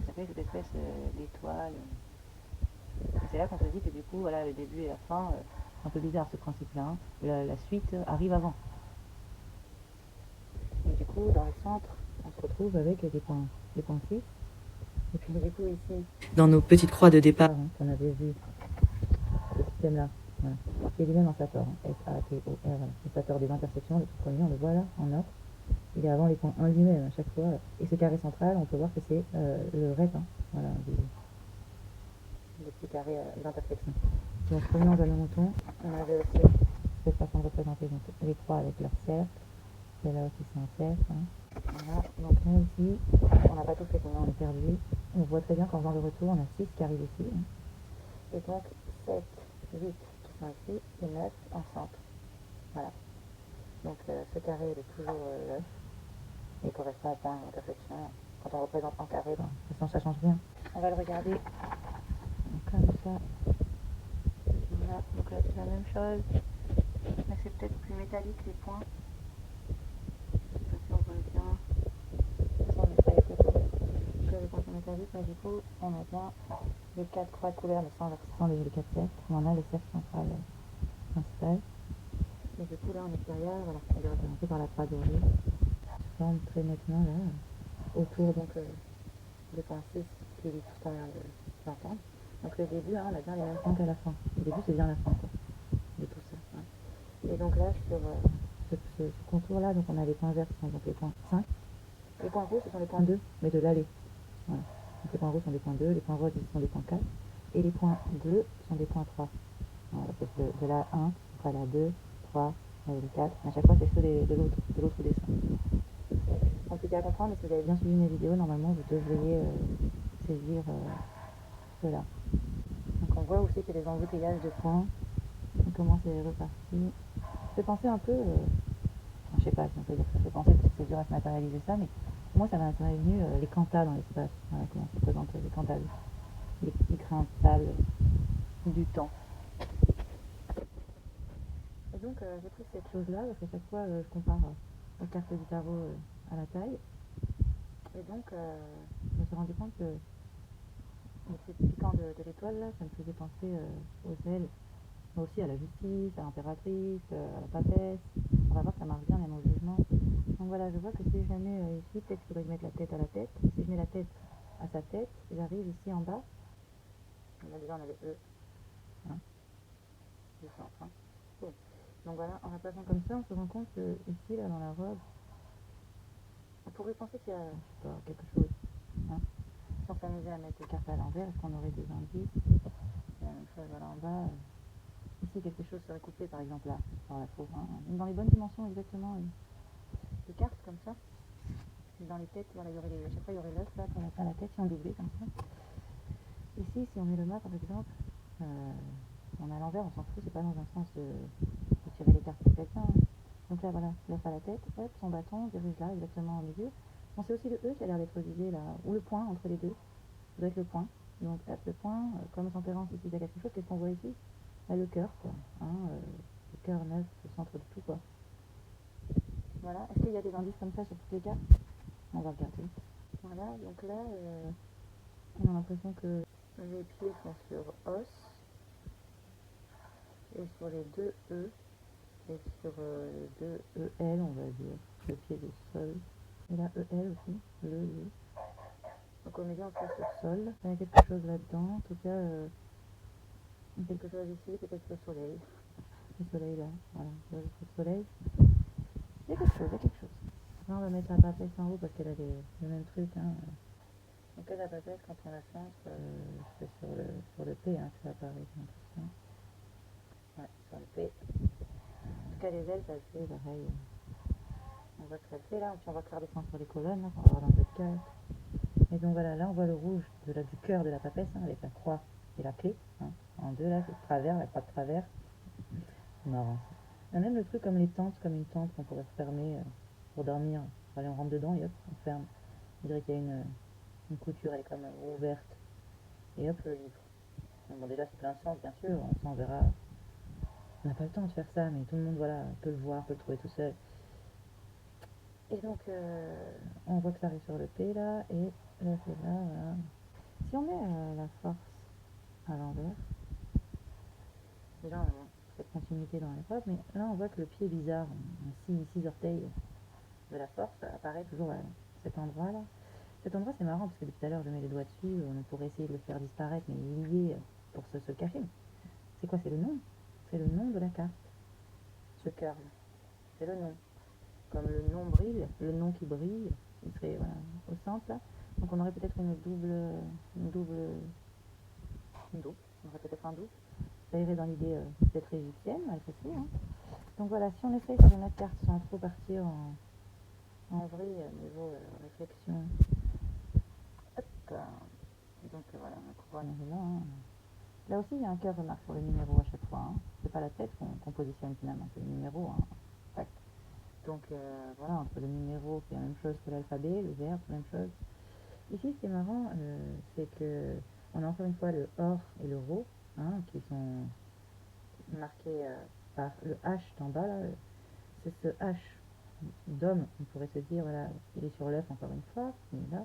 Ça fait cette espèce d'étoile. Et c'est là qu'on se dit que du coup, voilà, le début et la fin, c'est un peu bizarre ce principe-là. Hein. La suite arrive avant. Et du coup, dans le centre, on se retrouve avec des points 6. Et puis du coup ici, dans nos petites croix de départ, hein, qu'on avait vu, ce système-là, voilà, qui est lui-même en Sator, hein, S-A-T-O-R, voilà. Le Sator des intersections, le tout premier, on le voit là, en or. Il est avant les points 1 lui-même à chaque fois. Et ce carré central, on peut voir que c'est le rep, hein, voilà, des petits carrés d'intersection. Donc revenons à nos moutons, on avait aussi cette façon de représenter donc, les croix avec leur cercle. Celle-là aussi c'est un cercle. Hein. Voilà, donc nous ici, on n'a pas tout fait, on est perdu. On voit très bien qu'en faisant le retour, on a 6 qui arrivent ici. Hein. Et donc 7, 8 qui sont ici et 9 en centre. Voilà. Donc ce carré il est toujours là. Il correspond au point d'intersection. Quand on représente en carré, ben, de toute façon ça change rien. On va le regarder comme ça. Voilà, donc là c'est la même chose. Mais c'est peut-être plus métallique les points. Je sais pas si on voit bien. De toute façon, je vais faire les photos que les points sont métalliques, mais du coup, on a bien les 4 croix de couleur, mais sans les 4 cercles. On a le cercle central principal. Et du coup, là en extérieur, voilà, on est représenté par la croix dorée. Se forme très nettement là, autour donc des points 6 qui est tout ce qu'on vient d'entendre. Donc le début, hein, on a bien les mêmes points qu'à la fin. Le début, c'est bien la fin, quoi, de tout ça. Hein. Et donc là, sur ce contour-là, donc on a les points verts qui sont donc les points 5. Les points rouges, ce sont les points 2, mais de l'allée. Voilà. Donc les points rouges sont des points 2, les points roses sont des points 4, et les points bleus sont des points 3. Voilà, parce que de la 1, après la 2, 3, le 4, à chaque fois c'est ceux de l'autre dessin. Compliqué à comprendre, mais si vous avez bien suivi mes vidéos, normalement vous devriez saisir cela. Donc on voit aussi que les embouteillages de points, on commence à repartir. Ça fait penser un peu, je sais pas si on peut dire que ça fait penser, parce que c'est dur à se matérialiser ça, mais pour moi ça m'a venu les cantas dans l'espace, voilà comment ça représente les cantas, les petits grains de sable du temps. Et donc j'ai pris cette chose-là, parce qu'à chaque fois je compare la carte du tarot à la taille, et donc je me suis rendu compte que ce piquant de l'étoile là, ça me faisait penser aux ailes, mais aussi à la justice, à l'impératrice, à la papesse. On va voir que ça marche bien même au jugement. Donc voilà, je vois que si je la mets ici, peut-être qu'il faudrait que je mette la tête à la tête. Si je mets la tête à sa tête, j'arrive ici en bas. Là déjà on a le E, hein, du centre. Hein. Cool. Donc voilà, en la plaçant comme ça, on se rend compte que ici, là, dans la robe, on pourrait penser qu'il y a, je sais pas, quelque chose. Hein. Si on s'amusait à mettre les cartes à l'envers, est-ce qu'on aurait des indices? C'est la même chose, voilà, en bas. Ici, quelque chose serait coupé, par exemple, là, par la peau. Hein. Dans les bonnes dimensions, exactement. Des cartes comme ça. Dans les têtes, voilà, à chaque fois il y aurait l'œuf là pour faire la tête si on doublait comme ça. Ici, si on met le mât par exemple, on a l'envers, on s'en fout, c'est pas dans un sens de tirer les cartes pour quelqu'un. Donc là voilà, l'œuf à la tête, hop, son bâton dirige là exactement au milieu. Bon, c'est aussi le E qui a l'air d'être visé là, ou le point entre les deux. Ça doit être le point. Donc hop, le point, comme tempérance ici, il y a quelque chose, qu'est-ce qu'on voit ici? Là, le cœur, quoi. Hein, le cœur neuf, le centre de tout, quoi. Voilà, est-ce qu'il y a des indices comme ça sur toutes les cartes? On va regarder. Voilà, donc là, on a l'impression que les pieds sont sur os, et sur les deux E, et sur les deux EL, on va dire, le pied de sol. Et là, EL aussi, le. Donc on est bien en place sur sol. Il y a quelque chose là-dedans, en tout cas, quelque chose ici, peut-être le soleil. Le soleil là, voilà, le soleil. Il y a quelque chose, il y a quelque chose. Là, on va mettre la papesse en haut parce qu'elle a le même truc. Hein. Donc là, la papesse, quand on la centre, c'est sur le P hein, que ça apparaît, j'ai l'impression. Ouais, sur le P. En tout cas, les ailes, ça le fait pareil. On voit que ça le fait là, puis on voit que ça redescend sur les colonnes, là, on va voir dans le cœur. Et donc voilà, là, on voit le rouge du cœur de la papesse, hein, avec la croix et la clé, hein, en deux là, c'est de travers, la croix de travers. C'est marrant. Il y a même le truc comme les tentes, comme une tente qu'on pourrait refermer pour dormir. Allez, on rentre dedans et hop, on ferme. On dirait qu'il y a une couture, elle est comme ouverte. Et hop, le livre. Bon, déjà, c'est plein de sens, bien sûr, on s'en verra. On n'a pas le temps de faire ça, mais tout le monde, voilà, peut le voir, peut le trouver tout seul. Et donc, on voit que ça arrive sur le P, là, et là, c'est là, voilà. Si on met la force à l'envers, déjà, on a cette continuité dans les phrases, mais là, on voit que le pied est bizarre. Six orteils de la force apparaît toujours à cet endroit-là. Cet endroit, c'est marrant, parce que depuis tout à l'heure, je mets les doigts dessus, on pourrait essayer de le faire disparaître, mais il est lié pour se cacher. C'est quoi? C'est le nom. C'est le nom de la carte. Ce cœur, c'est le nom. Comme le nombril, le nom qui brille, il serait voilà, au centre, là. Donc on aurait peut-être une double, on aurait peut-être un double. Ça irait dans l'idée d'être égyptienne, malgré tout. Hein. Donc voilà, si on essaye sur une autre carte sans trop partir en vrille, niveau réflexion. Hop. Donc voilà, on couronne là. Hein. Là aussi, il y a un cœur, remarque, sur le numéro à chaque fois. Hein. C'est pas la tête qu'on positionne finalement, c'est le numéro. Hein. Tac. Donc voilà, entre le numéro, c'est la même chose que l'alphabet, le verbe, c'est la même chose. Ici, ce qui est marrant, c'est que on a encore une fois le or et le ro, hein, qui sont marqués par le H d'en bas. Là. C'est ce H d'homme, on pourrait se dire, voilà, il est sur l'œuf encore une fois, il est là.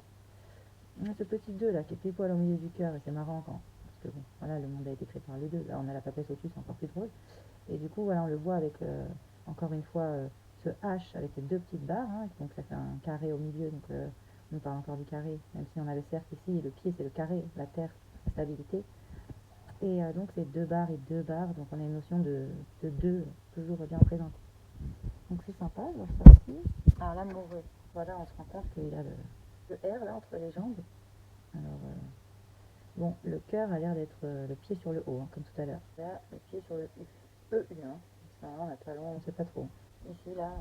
On a ce petit 2 là qui est pile poil au milieu du cœur, et c'est marrant quand, parce que bon, voilà, le monde a été créé par les deux. Là, on a la papesse au-dessus, c'est encore plus drôle. Et du coup, voilà, on le voit avec, encore une fois, ce H avec les deux petites barres, hein, donc ça fait un carré au milieu, donc on parle encore du carré, même si on a le cercle ici, et le pied c'est le carré, la terre, la stabilité. Et donc c'est deux barres et deux barres, donc on a une notion de deux toujours bien présente. Donc c'est sympa, je vois ça aussi. Alors l'amoureux, voilà, on se rend compte qu'il a le R là entre les jambes. Alors, bon, le cœur a l'air d'être le pied sur le haut, hein, comme tout à l'heure. Là, le pied sur le U. EU, hein. Ça, on a talon, on sait pas trop. Ici, là,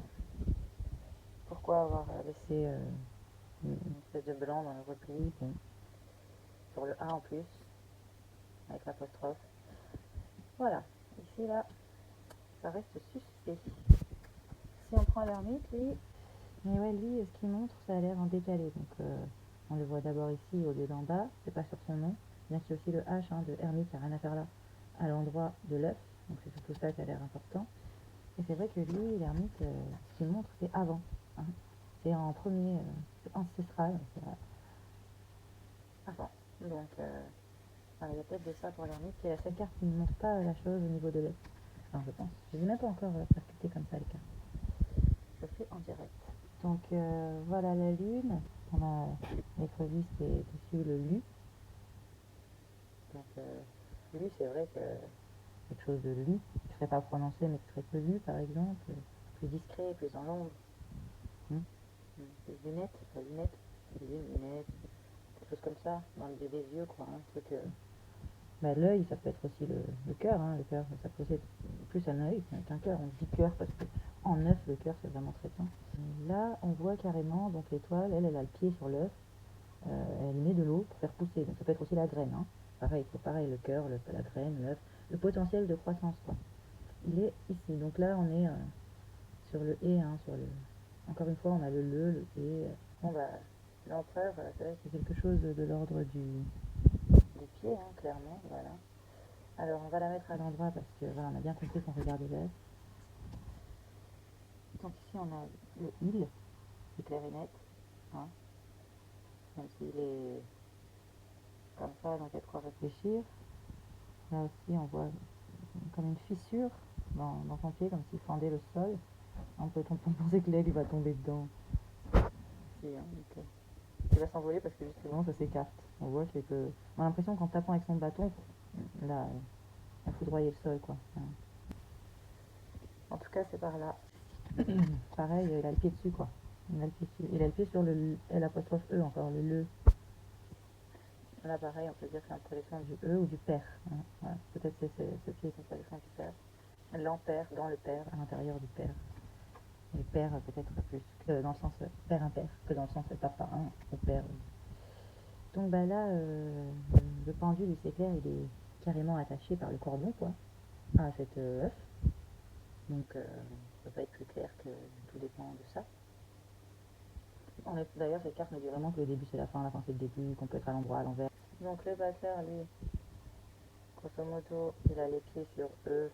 pourquoi avoir laissé une espèce de blanc dans le repli, bon. Sur le A en plus, avec l'apostrophe. Voilà, ici, là, ça reste suspect. Si on prend l'ermite, lui, mais ouais, lui, ce qu'il montre, ça a l'air en décalé. Donc, on le voit d'abord ici au lieu d'en bas, c'est pas sur son nom. Bien qu'il y a aussi le H hein, de ermite, il n'y a rien à faire là, à l'endroit de l'œuf. Donc, c'est surtout ça qui a l'air important. Et c'est vrai que lui, l'ermite, ce qu'il montre, c'est avant. Hein. C'est en premier, c'est ancestral. C'est avant. Donc, il y a peut-être de ça pour l'ermite. C'est la seule carte qui ne montre pas la chose au niveau de l'œuf. Enfin, je pense. Je n'ai même pas encore percuté comme ça les cartes. Je fais en direct. Donc, voilà la lune. On a l'écrevisse qui est dessus le lu. Donc, lu, c'est vrai que quelque chose de lu, qui ne serait pas prononcé, mais qui serait peu lu, par exemple. Plus discret, plus en l'ombre. Des lunettes, la lunette, des lunettes, quelque chose comme ça, dans l'idée des yeux, quoi. Un truc. Bah, l'œil, ça peut être aussi le cœur, hein. Le cœur, ça peut aussi être plus un œil qu'un cœur. On dit cœur parce En œuf, le cœur, c'est vraiment très bien. Et là, on voit carrément, donc l'étoile, elle a le pied sur l'œuf. Elle met de l'eau pour faire pousser. Donc ça peut être aussi la graine. Hein. Pareil, le cœur, la graine, l'œuf. Le potentiel de croissance, quoi. Il est ici. Donc là, on est sur le et, hein, encore une fois, on a le et. Bon, bah, l'empereur, c'est vrai que c'est quelque chose de l'ordre du pied, hein, clairement, voilà. Alors, on va la mettre à l'endroit parce que, voilà, on a bien compris qu'on regardait l'œuf. Donc ici, on a le il, c'est clair et net, hein, même s'il est comme ça, donc il y a de quoi réfléchir. Là aussi, on voit comme une fissure dans son pied, comme s'il fendait le sol. On peut penser que l'aigle va tomber dedans. Si, hein, donc, il va s'envoler parce que justement, ça s'écarte. On voit qu'il peut... On a l'impression qu'en tapant avec son bâton, là, il a foudroyé le sol, quoi. En tout cas, c'est par là. Pareil, il a le pied dessus, quoi. Il a le pied dessus. Il a le pied sur le l'apostrophe E encore, le le. Là, pareil, on peut dire que c'est une projection du E ou du père. Hein. Voilà. Peut-être que ce pied est une projection du père. L'ampère dans le père, à l'intérieur du père. Et père, peut-être plus que dans le sens père impair, que dans le sens papa, hein, ou père. Donc, bah là, le pendule du séclair, il est carrément attaché par le cordon, quoi, à cet œuf. Donc, ça peut pas être plus clair que tout dépend de ça. D'ailleurs, cette carte nous dit vraiment que le début c'est la fin c'est le début, qu'on peut être à l'endroit, à l'envers. Donc le batteur, lui, grosso modo, il a les pieds sur E,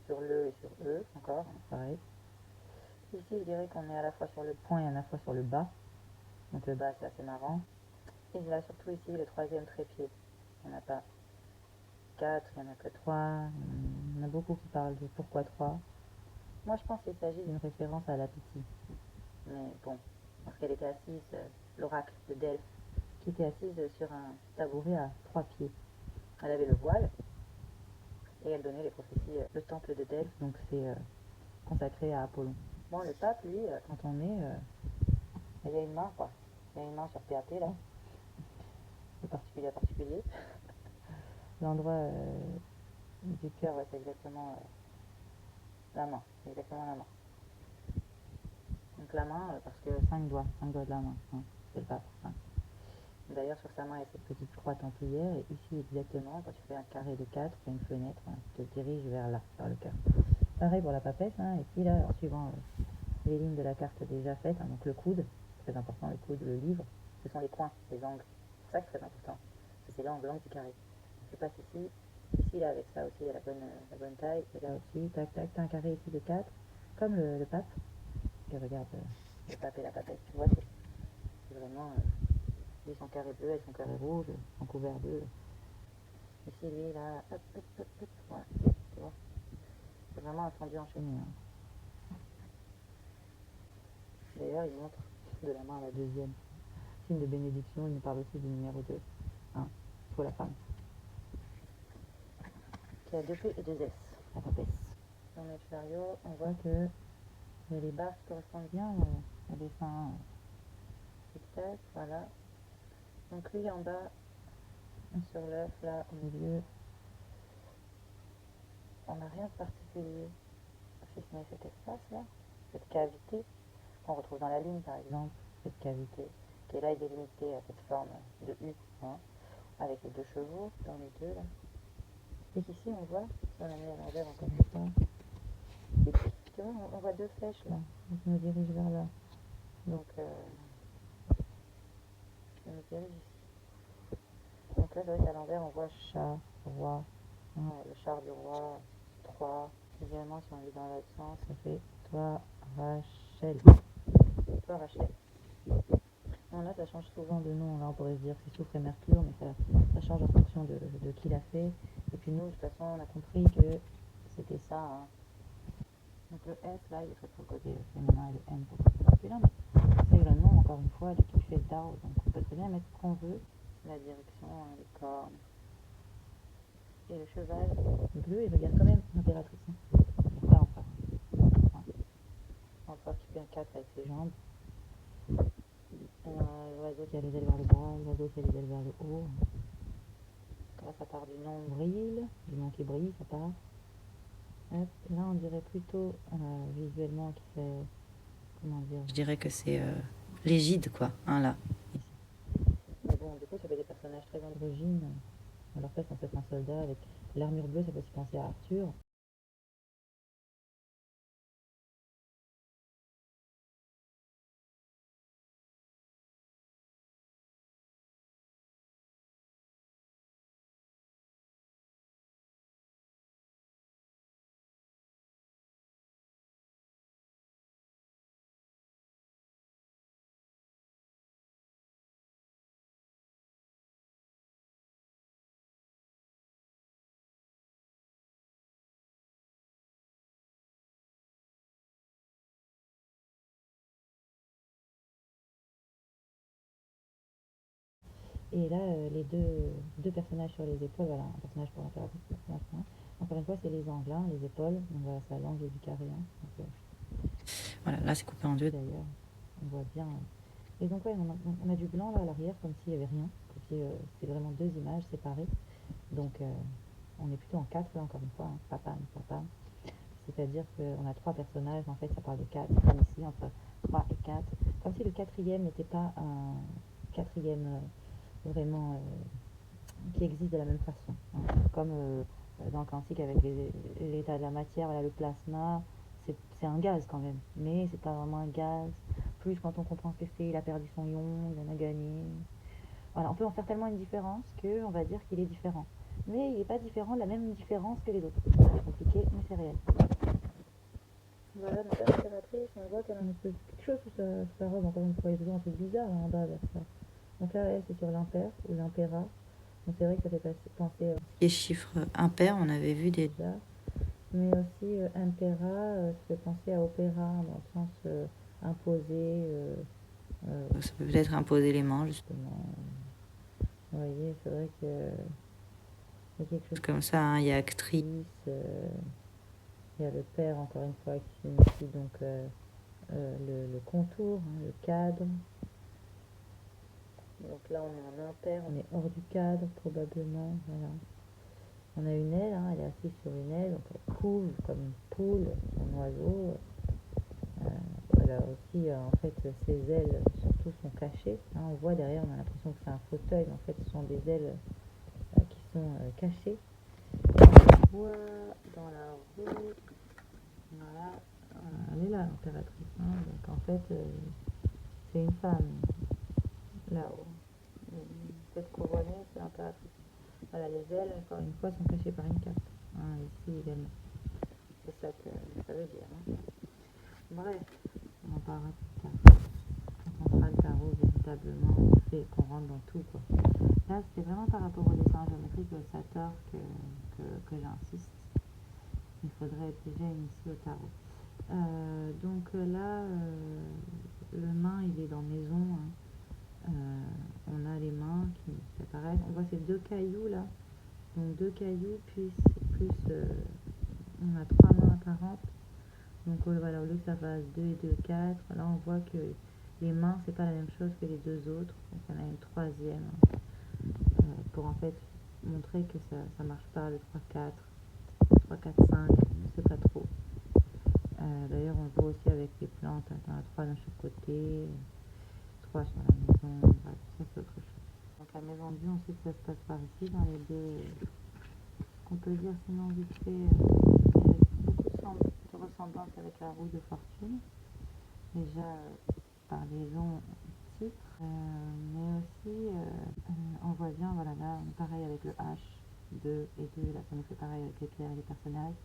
sur le et sur E, encore, pareil. Ici, je dirais qu'on est à la fois sur le point et à la fois sur le bas. Donc le bas, c'est assez marrant. Et il a surtout ici le troisième trépied. Il n'y en a pas 4, il n'y en a que 3. Il y en a beaucoup qui parlent de pourquoi 3. Moi, je pense qu'il s'agit d'une référence à la Pythie. Mais bon, parce qu'elle était assise, l'oracle de Delphes, qui était assise sur un tabouret à 3 pieds. Elle avait le voile et elle donnait les prophéties. Le temple de Delphes, donc c'est consacré à Apollon. Bon, le pape, lui, quand on est, il y a une main, quoi. Il y a une main sur PAP, là. De particulier à particulier. L'endroit du cœur, ouais, c'est exactement la main. C'est exactement la main. Donc la main, parce que 5 doigts de la main. Hein, c'est le pape. Hein. D'ailleurs, sur sa main, il y a cette petite croix templière. Et ici, exactement, quand tu fais un carré de 4, il y a une fenêtre hein, qui te dirige vers là, vers le cœur. Pareil pour la papesse. Hein, et puis là, en suivant les lignes de la carte déjà faites, hein, donc le coude, très important, le coude, le livre, ce sont les coins, les angles. C'est ça qui est très important. C'est l'angle du carré. Je passe ici. Ici, là, avec ça aussi, il y a la bonne taille. Et là au-dessus, tac, tac, t'as un carré ici de 4, comme le pape. Et regarde, le pape et la papesse, tu vois, c'est vraiment... lui, son carré bleu et son carré rouge, son couvert bleu. Ici, lui, là, hop, hop, hop, hop, voilà, tu vois. C'est vraiment un fondu enchaîné. Hein. D'ailleurs, il montre de la main à la deuxième. Signe de bénédiction, il nous parle aussi du numéro 2. Hein, pour la femme. Qui a 2 P et 2 S, la papesse. Dans notre chariot, on voit que les barres qui correspondent bien au dessin. Tic-tac, voilà. Donc lui en bas, sur l'œuf, là, au milieu, on n'a rien de particulier. Si ce n'est cet espace-là, cette cavité, qu'on retrouve dans la lune par exemple, cette cavité, qui est là est délimitée à cette forme de U, hein, avec les 2 chevaux dans les deux là. Et ici on voit, si on la met à l'envers encore une fois, tu vois, on voit 2 flèches là, qui nous dirigent vers là. Donc, qui nous dirige ici. Donc là, c'est vrai qu'à l'envers, on voit chat, roi, hein, le char du roi, 3. Évidemment, si on est dans l'autre sens, ça fait toi, Rachel. Toi, Rachel. Bon, là, ça change souvent de nom. Là, on pourrait se dire que c'est Soufre et Mercure, mais ça change en fonction de qui l'a fait. Et puis nous, de toute façon, on a compris que c'était ça. Hein. Donc le S, là, il est fait pour le côté féminin et le M pour le côté masculin. Mais c'est le nom, encore une fois, de qui fait le Tao. Donc on peut très bien mettre ce qu'on veut. La direction, les cornes. Et le cheval bleu, il regarde quand même l'impératrice. Hein. Il pas encore. Ouais. Encore qui fait un 4 avec ses jambes. L'oiseau qui a les ailes vers le bas, l'oiseau qui a les ailes vers le haut. Là, ça part du nombril, du nom qui brille, ça part. Hop, là, on dirait plutôt visuellement qu'il fait, comment dire, Je dirais que c'est l'égide, quoi, hein, là. mais bon, du coup, ça fait des personnages très androgynes. Alors ça, c'est censé être un soldat avec l'armure bleue, ça peut aussi penser à Arthur. Et là, les deux personnages sur les épaules, voilà, un personnage pour l'impératrice, un personnage pour un. Encore une fois, c'est les angles, hein, les épaules. Donc voilà, sa langue est du carré. Hein. Donc, voilà, là, c'est coupé en deux. d'ailleurs, on voit bien. Et donc, ouais, on a du blanc là à l'arrière, comme s'il n'y avait rien. Comme si c'était vraiment deux images séparées. Donc, on est plutôt en quatre, là, encore une fois. Hein, papa, papa. C'est-à-dire qu'on a trois personnages, en fait, ça parle de quatre, comme ici, entre 3 et 4. Comme si le quatrième n'était pas un quatrième vraiment qui existe de la même façon. Hein. Comme dans le quantique avec l'état de la matière, voilà, le plasma, c'est un gaz quand même, mais c'est pas vraiment un gaz. Plus quand on comprend ce que c'est, il a perdu son ion, il en a gagné. Voilà, on peut en faire tellement une différence qu'on va dire qu'il est différent. Mais il n'est pas différent de la même différence que les autres. C'est compliqué, mais c'est réel. Voilà, donc là, l'impératrice, on voit qu'elle a un peu quelque chose sous sa robe, encore une fois, il y a toujours un truc bizarre là, en bas vers ça. Donc là, elle, c'est sur l'impère ou l'impéra. Donc c'est vrai que ça fait penser Les chiffres impairs, on avait vu des... déjà, mais aussi impéra, ça fait penser à opéra, dans le sens imposé. Ça peut peut-être imposer les mains, justement. Vous voyez, c'est vrai que il y a quelque chose comme ça, hein, il y a actrice. Il y a le père, encore une fois, qui signifie donc le contour, hein, le cadre. Donc là, on est en impair, on est hors du cadre, probablement. Voilà. On a une aile, hein, elle est assise sur une aile, donc elle coule comme une poule, un oiseau. Elle a aussi, en fait, ses ailes, surtout, sont cachées. Hein, on voit derrière, on a l'impression que c'est un fauteuil, mais en fait, ce sont des ailes qui sont cachées. On voit dans la rue, voilà, elle est là, l'impératrice. Hein, donc en fait, c'est une femme, là-haut. Cette couronnée, c'est l'impératrice. Voilà, les ailes, encore une fois, sont cachées par une cape. Hein, ici également. C'est ça que ça veut dire. Hein. Bref, on en parlera plus tard. Quand on fera le tarot véritablement, c'est qu'on rentre dans tout, quoi. Là, c'était vraiment par rapport au dessin géométrique de Sator que j'insiste. Il faudrait être déjà initié au tarot. Donc là, le main, il est dans maison. Hein. On a les mains qui apparaissent. On voit ces deux cailloux là. Donc deux cailloux, puis plus on a trois mains apparentes. Donc voilà, au lieu que ça fasse 2 et 2, 4, là on voit que les mains, c'est pas la même chose que les deux autres. Donc on a une troisième pour en fait montrer que ça marche pas le 3, 4, 3, 4, 5, on sait pas trop. D'ailleurs, on le voit aussi avec les plantes, on a 3 d'un chaque côté, 3 sur la maison, bref, ça c'est autre chose. Donc la maison de vue, on sait que ça se passe par ici, dans les deux. On peut dire sinon vite fait, il y a beaucoup de ressemblances avec la roue de fortune. Déjà par les longs titres, mais aussi on voit bien, voilà, là, pareil avec le H, 2 et 2, là ça nous fait pareil avec l'éclair et les personnages.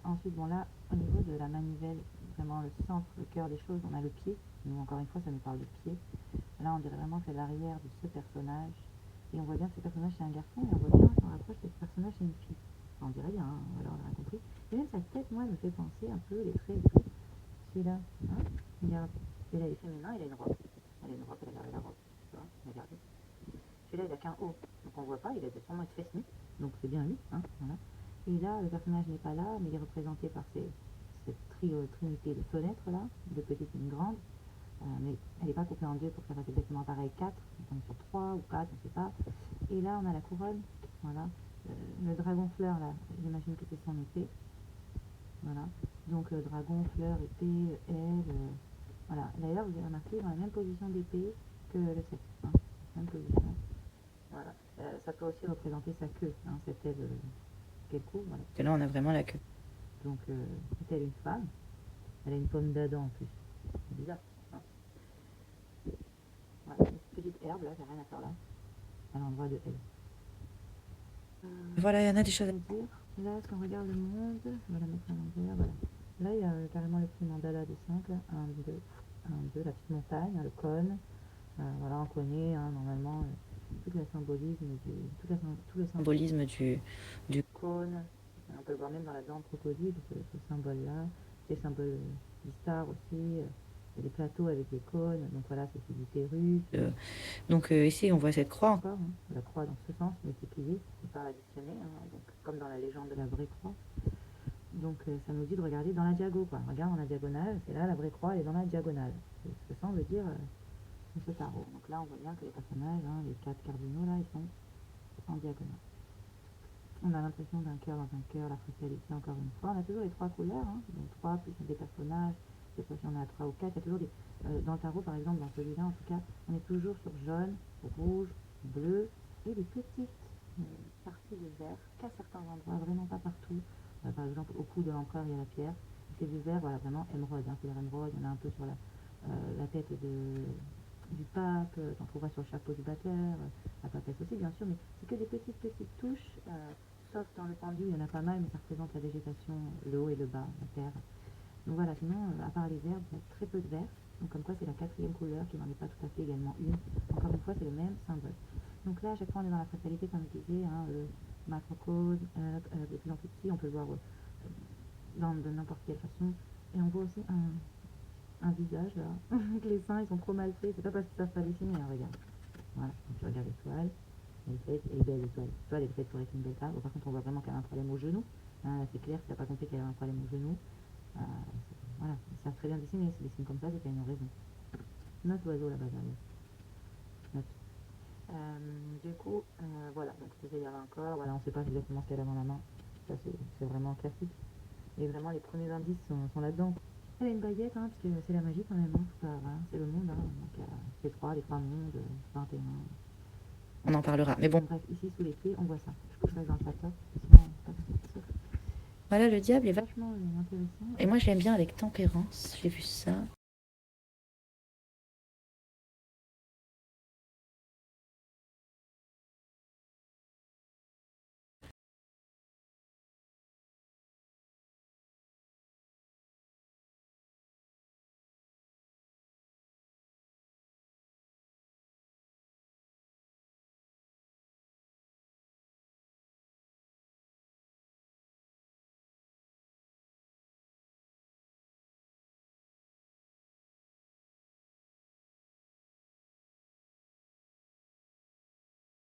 Ensuite, bon là, au niveau de la manivelle, vraiment le centre, le cœur des choses, on a le pied. Nous, encore une fois, ça nous parle du pied. Là, on dirait vraiment que c'est l'arrière de ce personnage. Et on voit bien que ce personnage, c'est un garçon, et on voit bien qu'on rapproche que ce personnage, c'est une fille. Enfin, on dirait bien, hein, voilà, on a rien compris. Et même sa tête, moi, elle me fait penser un peu les traits et tout. Celui-là, hein, regarde. Celui-là, il est féminin, il a une robe. Elle a une robe, elle a gardé la robe. Tu vois, regardez. Celui-là, il a qu'un haut, donc on voit pas, il a sûrement être fesse nue. Donc c'est bien lui, hein, voilà. Et là, le personnage n'est pas là, mais il est représenté par cette trinité de fenêtres là, deux petites et une grande. Mais elle n'est pas coupée en deux pour que ça fasse exactement pareil 4. Donc on est sur 3 ou 4, on ne sait pas. Et là, on a la couronne, voilà. Le dragon fleur là, j'imagine que c'est son épée. Voilà. Donc dragon, fleur, épée, aile. Voilà. D'ailleurs, vous avez remarqué dans la même position d'épée que le 7. Hein. Même position. Voilà. Ça peut aussi représenter sa queue, hein, cette aile qu'elle couvre. Voilà. Et là, on a vraiment la queue. Donc, est-elle une femme? Elle a une pomme d'Adam en plus. C'est bizarre. Hein. Voilà. Une petite herbe là, j'ai rien à faire là. À l'endroit de elle. Voilà, il y en a des choses à dire. Là, si on regarde le monde, je vais la mettre à l'envers, voilà. Là, il y a carrément le petit mandala des 5, 1, 2, 1, 2, la petite montagne, le cône. Voilà, on connaît normalement tout le symbolisme tout le symbolisme du cône. On peut le voir même dans la viande crocodile, ce symbole-là. C'est le symbole d'Istar aussi. Il y a des plateaux avec des cônes, donc voilà, c'est l'utérus. Donc ici, on voit cette croix encore. Hein, la croix dans ce sens, multipliée, et pas additionnée, hein, donc, comme dans la légende de la vraie croix. Donc ça nous dit de regarder dans la diago, quoi. Regarde dans la diagonale, c'est là la vraie croix, elle est dans la diagonale. C'est ce que semble dire ce tarot. Donc là, on voit bien que les personnages, hein, les 4 cardinaux, là, ils sont en diagonale. On a l'impression d'un cœur dans un cœur, la fragilité encore une fois. On a toujours les 3 couleurs, hein, donc 3 plus des personnages. Des fois, si on a 3 ou 4, il y a toujours des... dans le tarot, par exemple, dans celui-là, en tout cas, on est toujours sur jaune, rouge, bleu, et des petites parties de vert qu'à certains endroits, vraiment pas partout. Par exemple, au cou de l'empereur, il y a la pierre. C'est du vert, voilà, vraiment émeraude, hein, couleur émeraude. Il y en a un peu sur la tête du pape, on trouvera sur le chapeau du batteur, la papesse aussi, bien sûr, mais c'est que des petites touches. Sauf dans le pendu, il y en a pas mal, mais ça représente la végétation, le haut et le bas, la terre. Donc voilà, sinon, à part les herbes, il y a très peu de vert. Donc comme quoi, c'est la 4e couleur qui n'en est pas tout à fait également une. Encore une fois, c'est le même symbole. Donc là, à chaque fois, on est dans la fatalité, comme je disais, hein, le macrocosme, de plus en plus petit, on peut le voir de n'importe quelle façon. Et on voit aussi un visage, là, avec les seins, ils sont trop mal faits. C'est pas parce qu'ils savent pas dessiner, hein, regarde. Voilà, donc tu regardes l'étoile. Elle est belle, l'étoile. L'étoile, elle est faite pour être une belle femme. Par contre, on voit vraiment qu'elle a un problème au genou. Hein, c'est clair, si t'as pas compris qu'elle a un problème au genou. Voilà, ils savent très bien dessiner. S'ils dessinent comme ça, c'est qu'il y a une raison. Notre oiseau là-bas derrière. Note. Du coup, voilà, donc je vais y aller encore. Voilà, on sait pas exactement ce qu'elle a dans la main. Ça, c'est vraiment classique. Et vraiment, les premiers indices sont là-dedans. Elle a une baguette, hein, parce que c'est la magie quand même. Hein, voilà, c'est le monde. Hein, donc, les 3 mondes, 21. On en parlera. Mais bon. Bref, ici sous les pieds, on voit ça. Je coucherai dans le facteur. Sinon, pas de... Voilà, le diable est vachement intéressant. Et moi, je l'aime bien avec tempérance. J'ai vu ça.